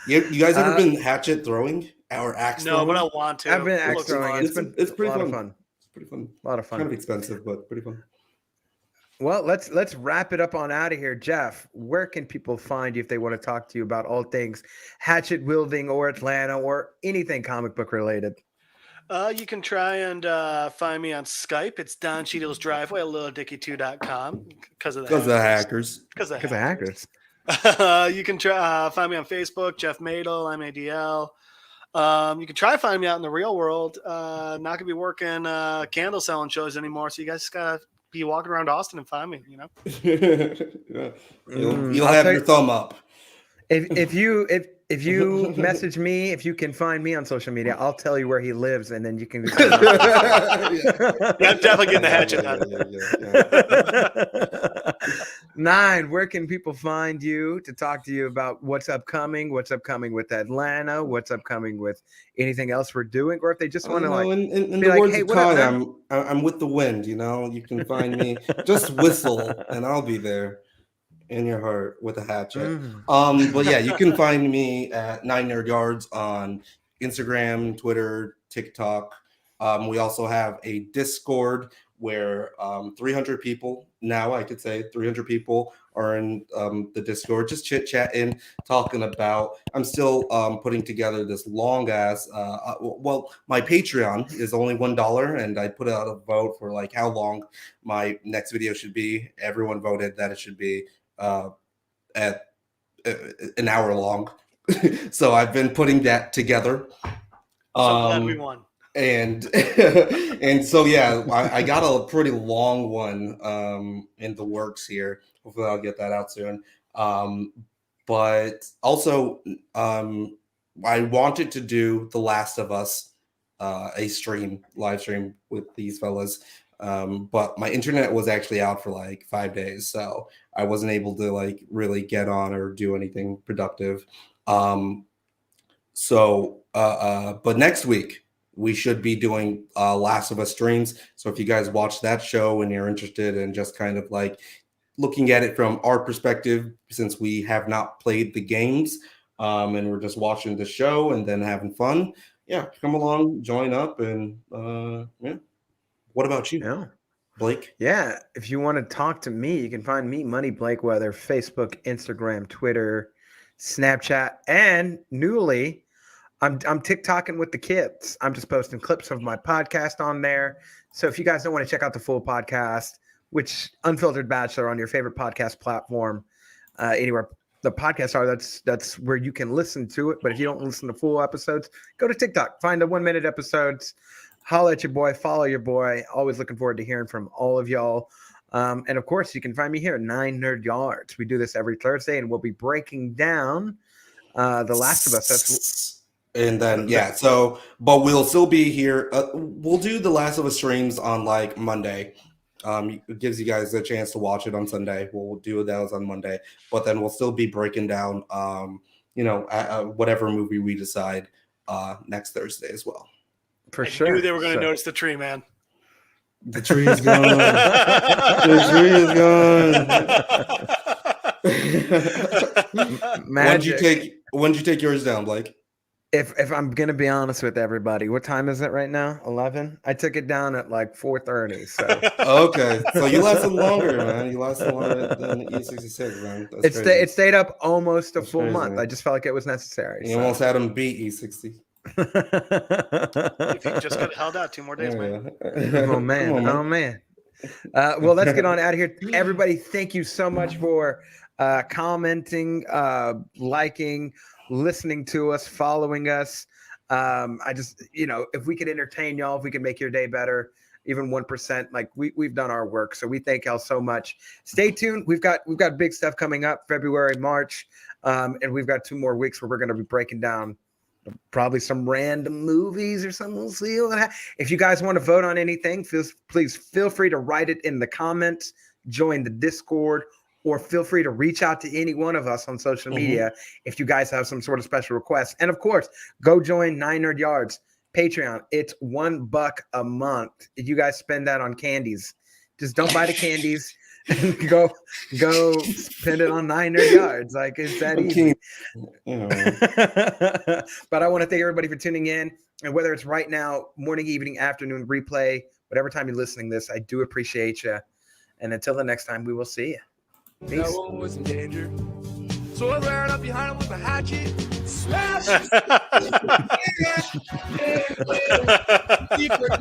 You guys ever been hatchet throwing or axe No, throwing? but I want to. I've been It axe looks throwing. fun. It's pretty a lot fun. of fun. It's pretty fun. A lot of fun. Kind of expensive, but pretty fun. Well, let's wrap it up on out of here. Jeff, where can people find you if they want to talk to you about all things hatchet wielding or Atlanta or anything comic book related? You can try and find me on Skype. It's Don Cheadle's Driveway at littleDickie2.com because of the Hackers. Because of Because of hackers. You can try find me on Facebook, Jeff Madel, MADL. You can try find me out in the real world. Not gonna be working candle selling shows anymore, so you guys just gotta be walking around Austin and find me. You know, Yeah. You'll I'll have tell your you- thumb up. If you message me, if you can find me on social media, I'll tell you where he lives, and then you can. yeah, I'm definitely getting the hatchet done. Nine, where can people find you to talk to you about what's upcoming with Atlanta, what's upcoming with anything else we're doing, or if they just want to like in be the like, words "Hey, of what up, Kai, man?" I'm with the wind. You know, you can find me. Just whistle, and I'll be there in your heart with a hatchet. But yeah, you can find me at NineNerdYards on Instagram, Twitter, TikTok. We also have a Discord where 300 people now, I could say 300 people are in the Discord, just chit-chatting, talking about. I'm still putting together this long ass. Well, my Patreon is only $1, and I put out a vote for like how long my next video should be. Everyone voted that it should be at an hour long. So I've been putting that together. So glad we won. And and so yeah, I got a pretty long one in the works here. Hopefully I'll get that out soon. But also I wanted to do The Last of Us, a live stream with these fellas. But my internet was actually out for like 5 days, so I wasn't able to like really get on or do anything productive. But next week we should be doing Last of Us streams. So if you guys watch that show and you're interested in just kind of like looking at it from our perspective, since we have not played the games, and we're just watching the show and then having fun, yeah, come along, join up, and yeah. What about you, Yeah. Blake? Yeah, if you want to talk to me, you can find me, Money Blake, whether Facebook, Instagram, Twitter, Snapchat, and newly, I'm TikToking with the kids. I'm just posting clips of my podcast on there. So if you guys don't want to check out the full podcast, which Unfiltered Bachelor on your favorite podcast platform, anywhere the podcasts are, that's where you can listen to it. But if you don't listen to full episodes, go to TikTok, find the 1-minute episodes. Holla at your boy, follow your boy. Always looking forward to hearing from all of y'all. And of course, you can find me here at 9NerdYards. We do this every Thursday, and we'll be breaking down The Last of Us. And then, yeah, so, but we'll still be here. We'll do The Last of Us streams on like Monday. It gives you guys a chance to watch it on Sunday. We'll do those on Monday, but then we'll still be breaking down, whatever movie we decide next Thursday as well. For I sure. knew they were going to notice the tree, man. The tree is gone. The tree is gone. Magic. When did you take yours down, Blake? If I'm gonna be honest with everybody, what time is it right now? 11. I took it down at like 4:30. So Okay, so you lasted longer, man. You lasted longer than the E66, man. That's crazy. it stayed up almost a That's full crazy, month. man. I just felt like it was necessary. You almost had him beat E60. If you just could have held out 2 more days, man. Oh man. Come on, Oh man. Well, let's get on out of here. Everybody, thank you so much for commenting, liking, listening to us, following us. I just, if we could entertain y'all, if we could make your day better, even 1%, like we've done our work. So we thank y'all so much. Stay tuned. We've got big stuff coming up February, March. And we've got 2 more weeks where we're going to be breaking down probably some random movies or something. We'll see. If you guys want to vote on anything, please feel free to write it in the comments, join the Discord, or feel free to reach out to any one of us on social media if you guys have some sort of special requests. And of course, go join 9NerdYards Patreon. It's $1 a month. If you guys spend that on candies, just don't buy the candies. go spend it on 9NerdYards. Like, it's that easy. But I want to thank everybody for tuning in, and whether it's right now, morning, evening, afternoon, replay, whatever time you're listening to this, I do appreciate you. And until the next time, we will see you. Peace. That one was in danger. So I ran up behind him with my hatchet. Smash!